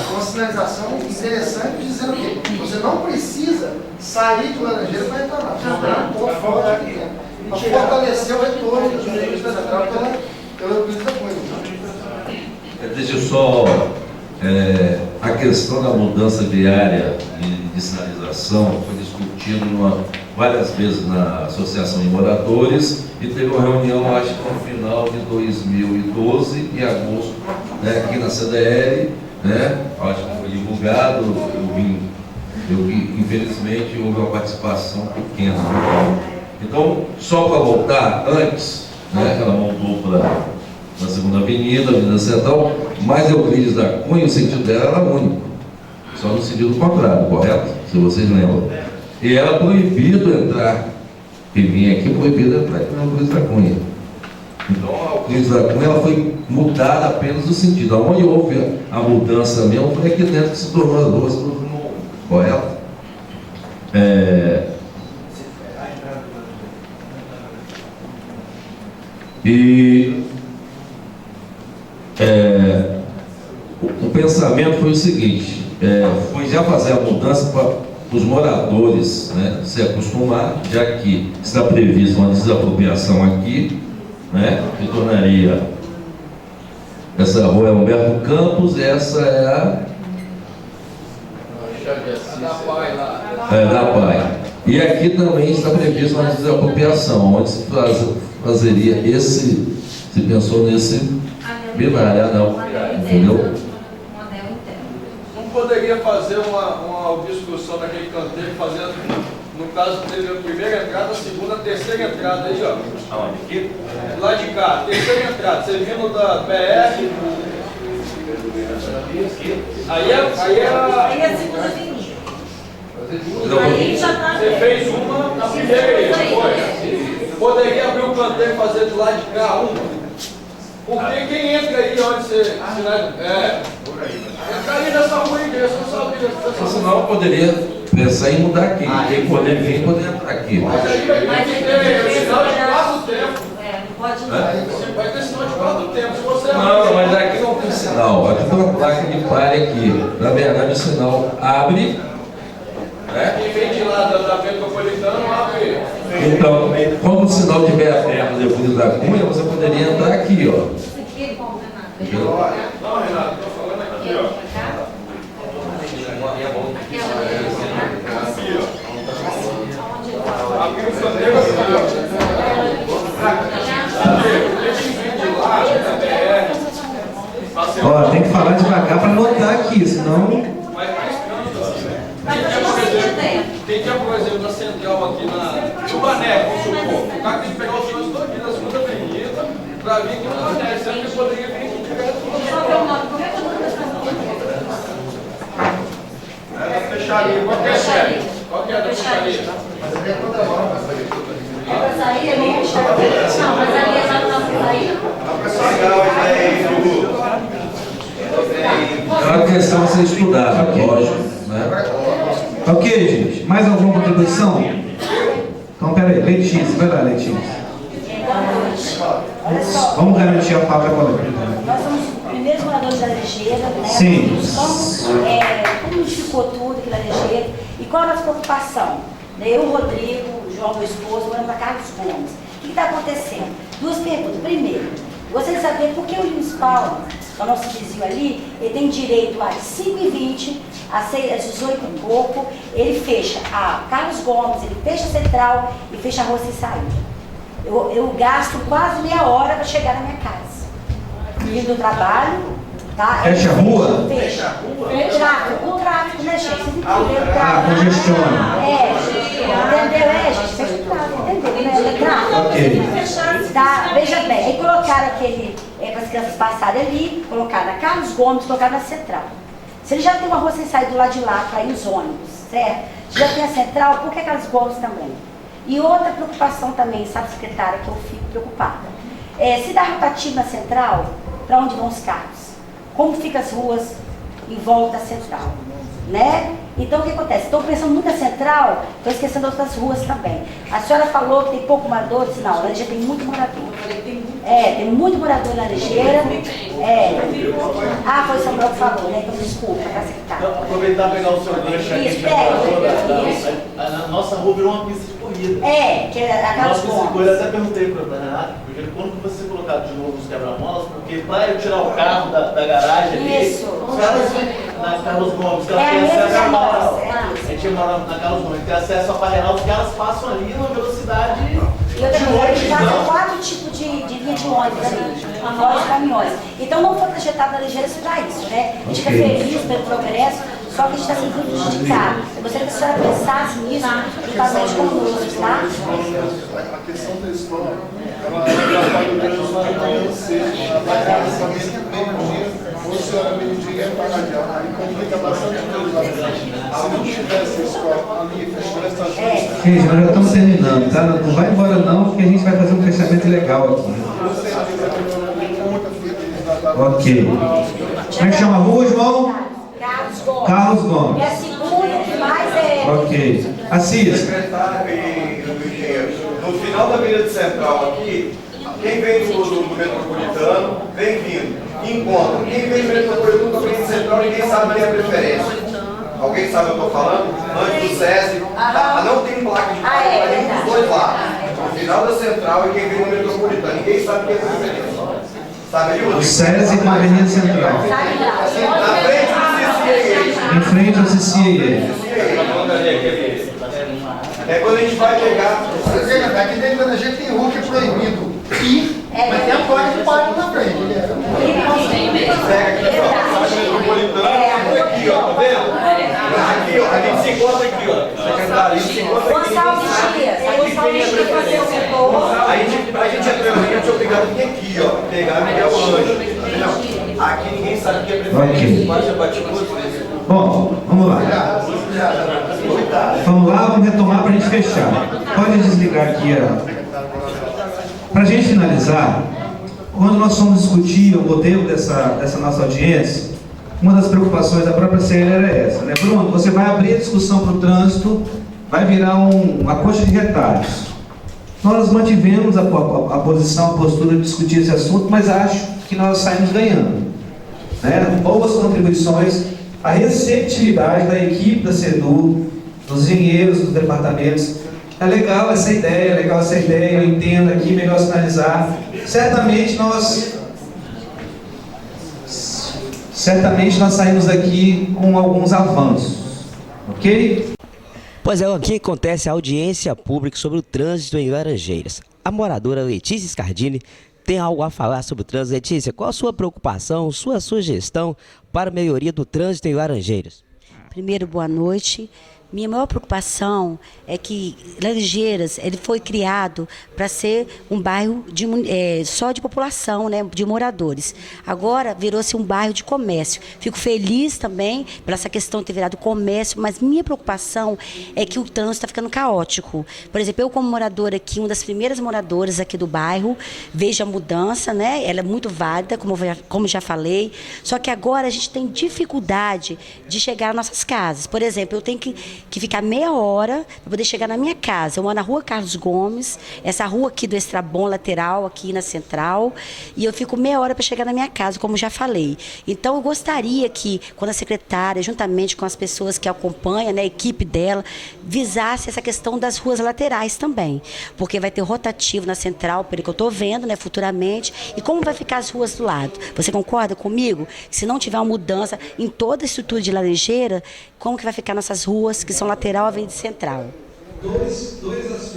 uma sinalização interessante dizendo o quê? Você não precisa sair de Laranjeira para retornar. Você está um ponto fora aqui dentro. Para fortalecer o retorno dos veículos da central pela Euclides da Cunha. Deixa eu só... a questão da mudança viária de sinalização foi discutido várias vezes na Associação de Moradores e teve uma reunião, acho que no final de 2012, em agosto, né, aqui na CDL, né, acho que foi divulgado, eu vi, infelizmente houve uma participação pequena. Então, só para voltar, antes, né, ela montou na segunda avenida, Avenida Central, mas Euclides da Cunha, o sentido dela era único, só no sentido contrário, correto? Se vocês lembram. E era proibido entrar, quem vinha aqui proibido entrar aqui na Euclides da Cunha. Então a Euclides da Cunha ela foi mudada apenas no sentido. Onde houve a mudança mesmo foi aqui dentro que se tornou as ruas do mundo, correto? O pensamento foi o seguinte, foi já fazer a mudança para os moradores, né, se acostumar, já que está prevista uma desapropriação aqui, né, que tornaria essa rua é Humberto Campos, essa é da Pai. E aqui também está prevista uma desapropriação, onde se fazeria se pensou nesse binário, não, entendeu? Não poderia fazer uma discussão naquele canteiro, fazendo, no caso, teve a primeira entrada, a segunda, a terceira entrada aí, ó. Aonde? Aqui? Lá de cá, terceira entrada, você vindo da BR. Aí é a segunda avenida. Você fez uma na primeira aí, foi? Poderia abrir o canteiro e fazer de lá de cá uma? Porque quem entra aí onde você... entra aí nessa rua aí, você não sabe dessa. Senão eu poderia pensar em mudar aqui. Quem poder vir, poder entrar aqui. Mas aí vai ter sinal de 4 tempos. Não pode Vai ter sinal de 4 tempos. Se você não, mas aqui não tem sinal. Aqui tem uma placa de pare aqui. Na verdade o sinal abre. Quem vem de lá da Metropolitana não abre. Então, quando o sinal estiver aberto depois da Cunha, você poderia entrar aqui, ó. Não, Renato, estou falando aqui, ó. Aqui o canteiro Ó, tem que falar devagar para anotar aqui, senão... Tem que, por exemplo, na central aqui no Bané, vamos supor. O cara tem que pegar o trânsito todo aqui na segunda avenida para vir aqui no Bané, sendo que poderia vir aqui direto no da fecharia. Qual que é a série? Qual que é a da fecharia? Mas aqui é contramão, mas aqui é pra sair, ali é fecharia. Não, mas ali é pra sair. É uma questão a ser estudada, lógico, né? Ok, gente. Mais alguma contribuição? Então, peraí. Letícia, vai lá, Letícia. Vamos garantir a palavra coletiva. Nós somos os primeiros moradores da Laranjeira, né? Sim. Como ficou tudo aqui na Laranjeira e qual a nossa preocupação? Eu, o Rodrigo, o João, meu esposo, moramos na Carlos Gomes. O que está acontecendo? Duas perguntas. Primeiro, gostaria de saber por que o Lins Paulo, o nosso vizinho ali, ele tem direito às 5h20, às 18h e pouco, ele fecha a Carlos Gomes, ele fecha a Central e fecha a rua sem saída. Eu gasto quase meia hora para chegar na minha casa. Vindo do trabalho, tá? Fecha a rua? Fecha. O tráfego, né, gente? Você tem que ver o tráfego. Congestiona. Entendeu? Gente, entendeu? Tá, veja bem, aí colocaram aquele, para as crianças passarem ali, colocaram na Carlos Gomes, colocaram na Central. Se ele já tem uma rua sem sair do lado de lá para ir os ônibus, certo? Já tem a Central, por que Carlos Gomes também? E outra preocupação também, sabe, secretária, que eu fico preocupada. Se dá rotativo na Central, para onde vão os carros? Como ficam as ruas em volta da Central? Né? Então o que acontece? Estou pensando muito na Central, estou esquecendo outras ruas também. A senhora falou que tem pouco morador, disse não, Laranjeira tem muito morador. Tem muito morador em Laranjeira. Foi o Samuel que falou, né? Então desculpa, tá secretário. Aproveitar e pegar o seu gancho aqui. A nossa rua virou uma pista de corrida. Que é a Carlos Gomes. Eu até perguntei para a Renata, porque quando você colocar de novo os quebra-molas, porque para eu tirar o carro da garagem ali, os caras na Carlos Gomes, que ela tem acesso a Parreiral. A gente mora na Carlos Gomes, tem acesso a Parreiral, os caras passam ali numa velocidade de ônibus. Fazem 4 tipos de linha de ônibus ali, fora os caminhões. Então não foi projetado na Laranjeira para isso, né? A gente fica feliz pelo progresso, só que a gente está sendo prejudicado. Eu gostaria que a senhora pensasse nisso, juntamente conosco, tá? A questão da escola, ela atrapalha o trânsito de manhã cedo, vai dar meio-dia, ou se era meio-dia é para aí complica bastante coisa. Se não tivesse a escola ali, fechando essa justa. Gente, nós já estamos terminando, tá? Não vai embora não, porque a gente vai fazer um fechamento legal aqui. Ok. Como é que chama a rua, João? Carlos Gomes. Carlos Gomes. E a segunda que mais é... Ok. Assis. No final da Avenida Central aqui, quem vem do metropolitano, vem vindo. Encontra. Quem vem do metropolitano vem do central, ninguém sabe quem é a preferência. Alguém sabe o que eu estou falando? Antes do SESI, não tem placa de carro, mas tem os dois lados. No final da Central e quem vem do metropolitano, ninguém sabe quem é a preferência. Sabe ali, O SESI com a Avenida Central. Na frente do CCIE. Em frente ao CCIE. Quando a gente vai pegar... Aqui dentro da gente tem rua que é proibido ir, mas tem a placa de parque na frente. Aqui, ó, tá vendo? Aqui, ó, a gente se encontra aqui, ó. Secretário, a gente se encontra aqui. A gente é obrigado a vir aqui, ó, pegar Miguel Anjo. Aqui ninguém sabe o que é preferência. Mas já bati duas vezes. Bom, vamos lá. Vamos lá, vamos retomar para a gente fechar. Pode desligar aqui. Para a gente finalizar, quando nós fomos discutir o modelo dessa nossa audiência, uma das preocupações da própria CL era essa, né? Bruno, você vai abrir a discussão para o trânsito, vai virar uma coxa de retalhos. Nós mantivemos a posição, a postura de discutir esse assunto, mas acho que nós saímos ganhando, né? Boas contribuições, a receptividade da equipe da CEDU, dos engenheiros dos departamentos. É legal essa ideia, eu entendo aqui, melhor sinalizar. Certamente nós saímos daqui com alguns avanços, ok? Pois é, aqui acontece a audiência pública sobre o trânsito em Laranjeiras. A moradora Letícia Scardini tem algo a falar sobre o trânsito. Letícia, qual a sua preocupação, sua sugestão para a melhoria do trânsito em Laranjeiras? Primeiro, boa noite. Minha maior preocupação é que Laranjeiras ele foi criado para ser um bairro só de população, né, de moradores. Agora virou-se um bairro de comércio. Fico feliz também por essa questão de ter virado comércio, mas minha preocupação é que o trânsito está ficando caótico. Por exemplo, eu como moradora aqui, uma das primeiras moradoras aqui do bairro, vejo a mudança, né? Ela é muito válida, como já falei, só que agora a gente tem dificuldade de chegar às nossas casas. Por exemplo, eu tenho que ficar meia hora para poder chegar na minha casa. Eu moro na rua Carlos Gomes, essa rua aqui do Estrabon lateral, aqui na Central, e eu fico meia hora para chegar na minha casa, como já falei. Então, eu gostaria que, quando a secretária, juntamente com as pessoas que acompanham, né, a equipe dela, visasse essa questão das ruas laterais também, porque vai ter rotativo na Central, pelo que eu estou vendo, né, futuramente, e como vai ficar as ruas do lado. Você concorda comigo? Se não tiver uma mudança em toda a estrutura de Laranjeira, como que vai ficar nossas ruas, que são lateral à Avenida Central?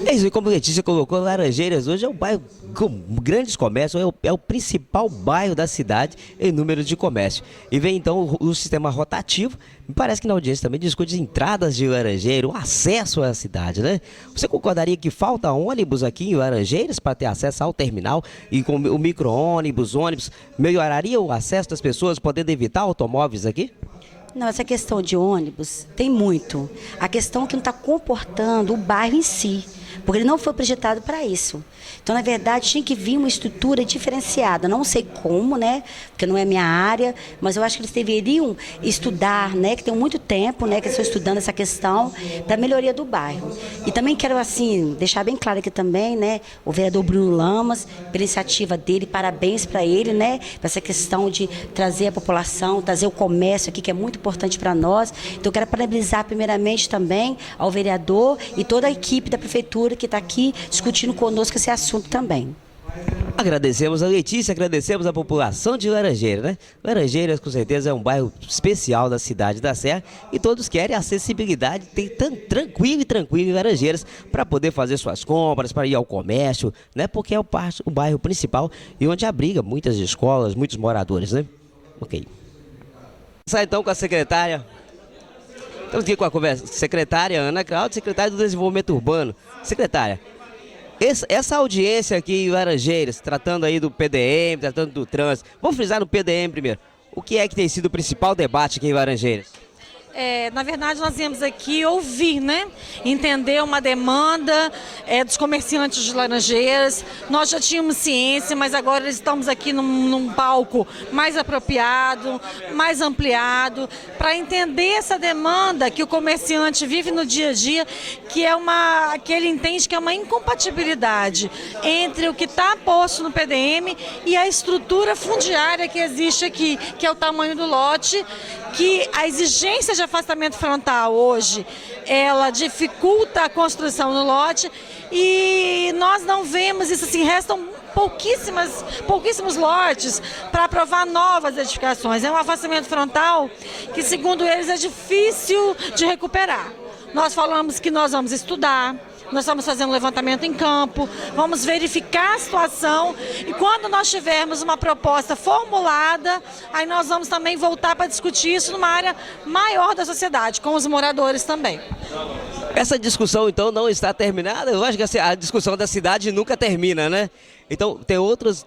É isso, e como a Letícia colocou, Laranjeiras hoje é um bairro com grandes comércios, é o principal bairro da cidade em número de comércio. E vem então o sistema rotativo. Me parece que na audiência também discute entradas de Laranjeira, o acesso à cidade, né? Você concordaria que falta ônibus aqui em Laranjeiras para ter acesso ao terminal e com o micro-ônibus, ônibus, melhoraria o acesso das pessoas, podendo evitar automóveis aqui? Não, essa questão de ônibus tem muito. A questão é que não está comportando o bairro em si, porque ele não foi projetado para isso. Então, na verdade, tinha que vir uma estrutura diferenciada. Não sei como, né? Porque não é minha área, mas eu acho que eles deveriam estudar, né? Que tem muito tempo, né? Que eles estão estudando essa questão da melhoria do bairro. E também quero, assim, deixar bem claro aqui também, né? O vereador Bruno Lamas, pela iniciativa dele, parabéns para ele, né? Para essa questão de trazer a população, trazer o comércio aqui, que é muito importante para nós. Então, eu quero parabenizar primeiramente também ao vereador e toda a equipe da prefeitura que está aqui discutindo conosco esse assunto também. Agradecemos a Letícia, agradecemos a população de Laranjeiras, né? Laranjeiras, com certeza, é um bairro especial da cidade da Serra e todos querem acessibilidade, tem tranquilo em Laranjeiras para poder fazer suas compras, para ir ao comércio, né? Porque é o bairro principal e onde abriga muitas escolas, muitos moradores, né? Ok. Sai então com a secretária. Estamos aqui com a conversa. Secretária Ana Claudia, secretária do Desenvolvimento Urbano. Secretária, essa audiência aqui em Laranjeiras, tratando aí do PDM, tratando do trânsito, vamos frisar no PDM primeiro. O que é que tem sido o principal debate aqui em Laranjeiras? Na verdade, nós viemos aqui ouvir, né? Entender uma demanda dos comerciantes de Laranjeiras. Nós já tínhamos ciência, mas agora estamos aqui num palco mais apropriado, mais ampliado, para entender essa demanda que o comerciante vive no dia a dia, que ele entende que é uma incompatibilidade entre o que está posto no PDM e a estrutura fundiária que existe aqui, que é o tamanho do lote, que a exigência de afastamento frontal hoje, ela dificulta a construção no lote e nós não vemos isso assim, restam pouquíssimos lotes para aprovar novas edificações. É um afastamento frontal que, segundo eles, é difícil de recuperar. Nós falamos que nós vamos estudar, nós estamos fazendo um levantamento em campo, vamos verificar a situação e quando nós tivermos uma proposta formulada, aí nós vamos também voltar para discutir isso numa área maior da sociedade, com os moradores também. Essa discussão, então, não está terminada? Eu acho que a discussão da cidade nunca termina, né? Então, tem outras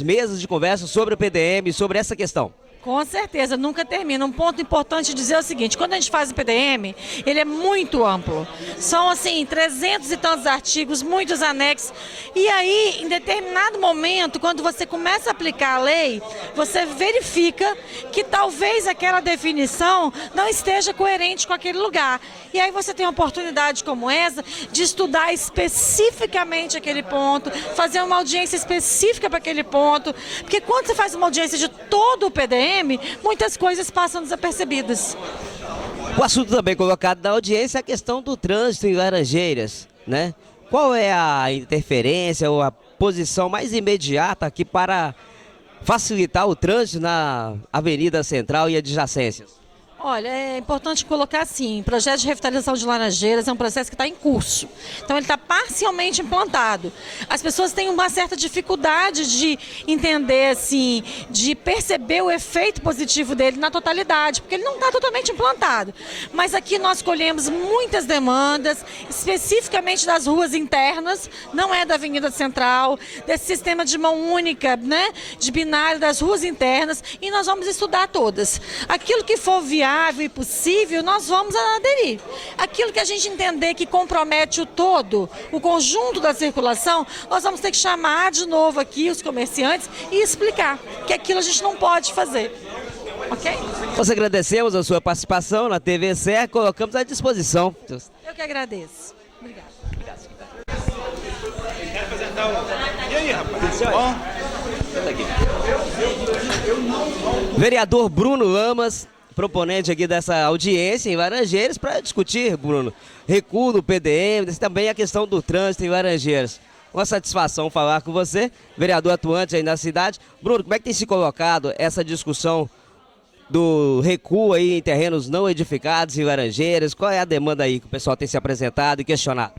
mesas de conversa sobre o PDM, sobre essa questão. Com certeza, nunca termina. Um ponto importante dizer é o seguinte, quando a gente faz o PDM, ele é muito amplo. São, assim, 300 e tantos artigos, muitos anexos. E aí, em determinado momento, quando você começa a aplicar a lei, você verifica que talvez aquela definição não esteja coerente com aquele lugar. E aí você tem uma oportunidade como essa de estudar especificamente aquele ponto, fazer uma audiência específica para aquele ponto. Porque quando você faz uma audiência de todo o PDM, muitas coisas passam desapercebidas. O assunto também colocado na audiência é a questão do trânsito em Laranjeiras, né? Qual é a interferência ou a posição mais imediata aqui para facilitar o trânsito na Avenida Central e adjacências? Olha, é importante colocar assim, o projeto de revitalização de Laranjeiras é um processo que está em curso. Então ele está parcialmente implantado. As pessoas têm uma certa dificuldade de entender, assim, de perceber o efeito positivo dele na totalidade, porque ele não está totalmente implantado. Mas aqui nós colhemos muitas demandas, especificamente das ruas internas, não é da Avenida Central, desse sistema de mão única, né, de binário das ruas internas, e nós vamos estudar todas. Aquilo que for viável e possível, nós vamos aderir. Aquilo que a gente entender que compromete o todo, o conjunto da circulação, nós vamos ter que chamar de novo aqui os comerciantes e explicar que aquilo a gente não pode fazer. Ok? Nós agradecemos a sua participação na TV Serra, colocamos à disposição. Eu que agradeço. Obrigada. E aí, rapaz? Vereador Bruno Lamas, proponente aqui dessa audiência em Laranjeiras, para discutir, Bruno, recuo do PDM, também a questão do trânsito em Laranjeiras. Uma satisfação falar com você, vereador atuante aí na cidade. Bruno, como é que tem se colocado essa discussão do recuo aí em terrenos não edificados em Laranjeiras. Qual é a demanda aí que o pessoal tem se apresentado e questionado?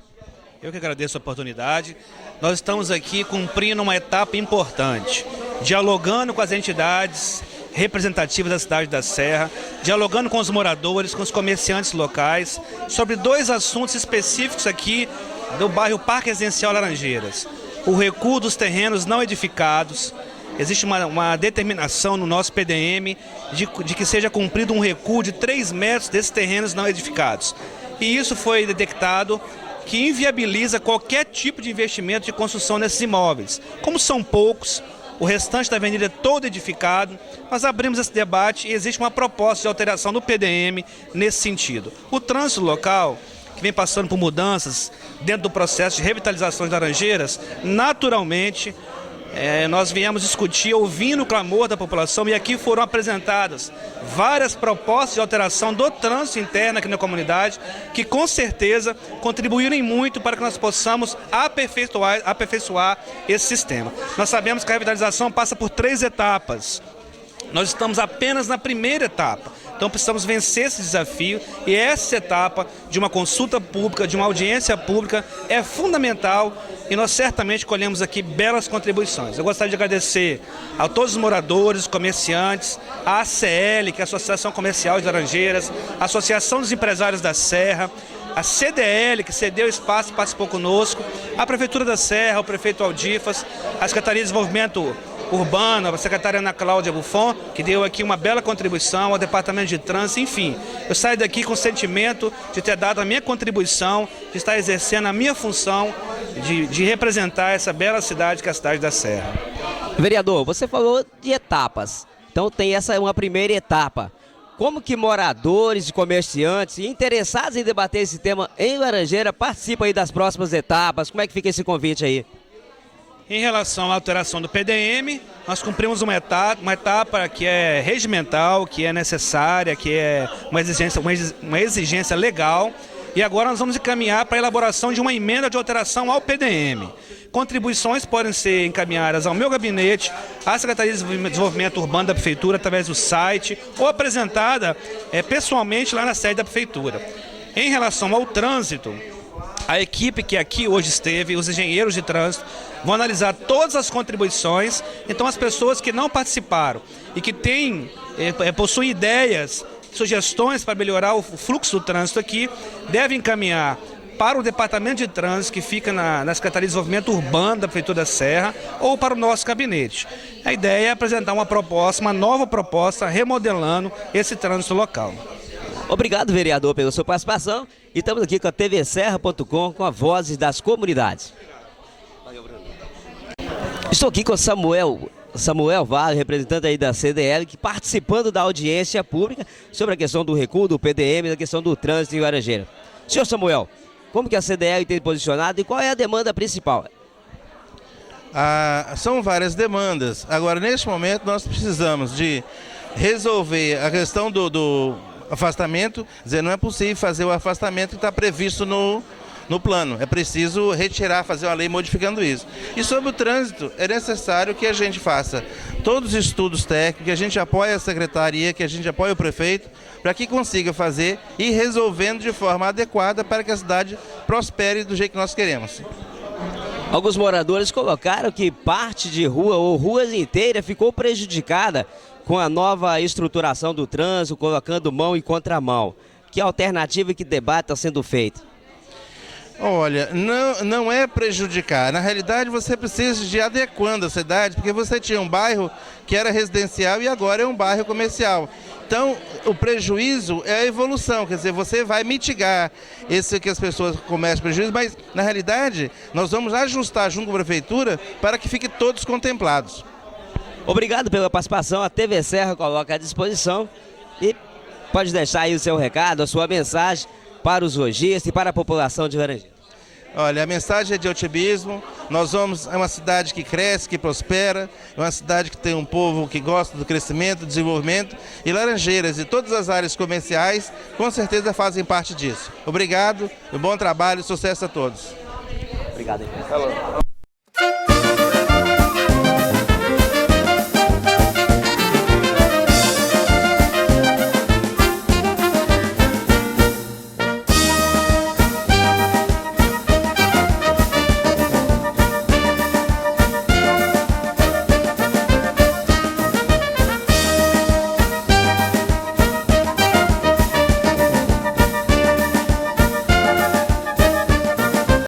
Eu que agradeço a oportunidade. Nós estamos aqui cumprindo uma etapa importante, dialogando com as entidades representativas da cidade da Serra, dialogando com os moradores, com os comerciantes locais, sobre 2 assuntos específicos aqui do bairro Parque Residencial Laranjeiras. O recuo dos terrenos não edificados. Existe uma determinação no nosso PDM de que seja cumprido um recuo de 3 metros desses terrenos não edificados. E isso foi detectado que inviabiliza qualquer tipo de investimento de construção nesses imóveis. Como são poucos, o restante da avenida é todo edificado, nós abrimos esse debate e existe uma proposta de alteração do PDM nesse sentido. O trânsito local, que vem passando por mudanças dentro do processo de revitalização de Laranjeiras, naturalmente, nós viemos discutir, ouvindo o clamor da população, e aqui foram apresentadas várias propostas de alteração do trânsito interno aqui na comunidade, que com certeza contribuíram muito para que nós possamos aperfeiçoar esse sistema. Nós sabemos que a revitalização passa por 3 etapas. Nós estamos apenas na primeira etapa. Então precisamos vencer esse desafio, e essa etapa de uma consulta pública, de uma audiência pública, é fundamental, e nós certamente colhemos aqui belas contribuições. Eu gostaria de agradecer a todos os moradores, comerciantes, a ACL, que é a Associação Comercial de Laranjeiras, a Associação dos Empresários da Serra, a CDL, que cedeu espaço e participou conosco, a Prefeitura da Serra, o prefeito Aldifas, a Secretaria de Desenvolvimento Urbano, a secretária Ana Cláudia Buffon, que deu aqui uma bela contribuição, ao Departamento de Trânsito, enfim. Eu saio daqui com o sentimento de ter dado a minha contribuição, de estar exercendo a minha função de representar essa bela cidade que é a cidade da Serra. Vereador, você falou de etapas, então tem essa uma primeira etapa. Como que moradores e comerciantes interessados em debater esse tema em Laranjeira participam aí das próximas etapas? Como é que fica esse convite aí? Em relação à alteração do PDM, nós cumprimos uma etapa que é regimental, que é necessária, que é uma exigência legal, e agora nós vamos encaminhar para a elaboração de uma emenda de alteração ao PDM. Contribuições podem ser encaminhadas ao meu gabinete, à Secretaria de Desenvolvimento Urbano da Prefeitura, através do site, ou apresentada pessoalmente lá na sede da Prefeitura. Em relação ao trânsito, a equipe que aqui hoje esteve, os engenheiros de trânsito, vão analisar todas as contribuições. Então as pessoas que não participaram e que possuem ideias, sugestões para melhorar o fluxo do trânsito aqui, devem encaminhar para o Departamento de Trânsito, que fica na Secretaria de Desenvolvimento Urbano da Prefeitura da Serra, ou para o nosso gabinete. A ideia é apresentar uma nova proposta, remodelando esse trânsito local. Obrigado, vereador, pela sua participação. E estamos aqui com a tvserra.com, com a Vozes das Comunidades. Estou aqui com Samuel Vale, representante aí da CDL, que participando da audiência pública sobre a questão do recuo do PDM e da questão do trânsito em Laranjeira. Senhor Samuel, como que a CDL tem posicionado e qual é a demanda principal? São várias demandas. Agora, neste momento, nós precisamos de resolver a questão do afastamento. Dizer, não é possível fazer o afastamento que está previsto no plano. É preciso retirar, fazer uma lei modificando isso. E sobre o trânsito, é necessário que a gente faça todos os estudos técnicos, que a gente apoie a secretaria, que a gente apoie o prefeito, para que consiga fazer e resolvendo de forma adequada para que a cidade prospere do jeito que nós queremos. Alguns moradores colocaram que parte de rua ou ruas inteiras ficou prejudicada com a nova estruturação do trânsito, colocando mão em contramão. Que alternativa e que debate está sendo feito? Olha, não é prejudicar. Na realidade, você precisa de adequando a cidade, porque você tinha um bairro que era residencial e agora é um bairro comercial. Então, o prejuízo é a evolução, quer dizer, você vai mitigar esse que as pessoas cometem prejuízo, mas, na realidade, nós vamos ajustar junto com a Prefeitura para que fiquem todos contemplados. Obrigado pela participação, a TV Serra coloca à disposição e pode deixar aí o seu recado, a sua mensagem para os lojistas e para a população de Laranjeiras. Olha, a mensagem é de otimismo. É uma cidade que cresce, que prospera, é uma cidade que tem um povo que gosta do crescimento, do desenvolvimento, e Laranjeiras e todas as áreas comerciais com certeza fazem parte disso. Obrigado, um bom trabalho e sucesso a todos. Obrigado.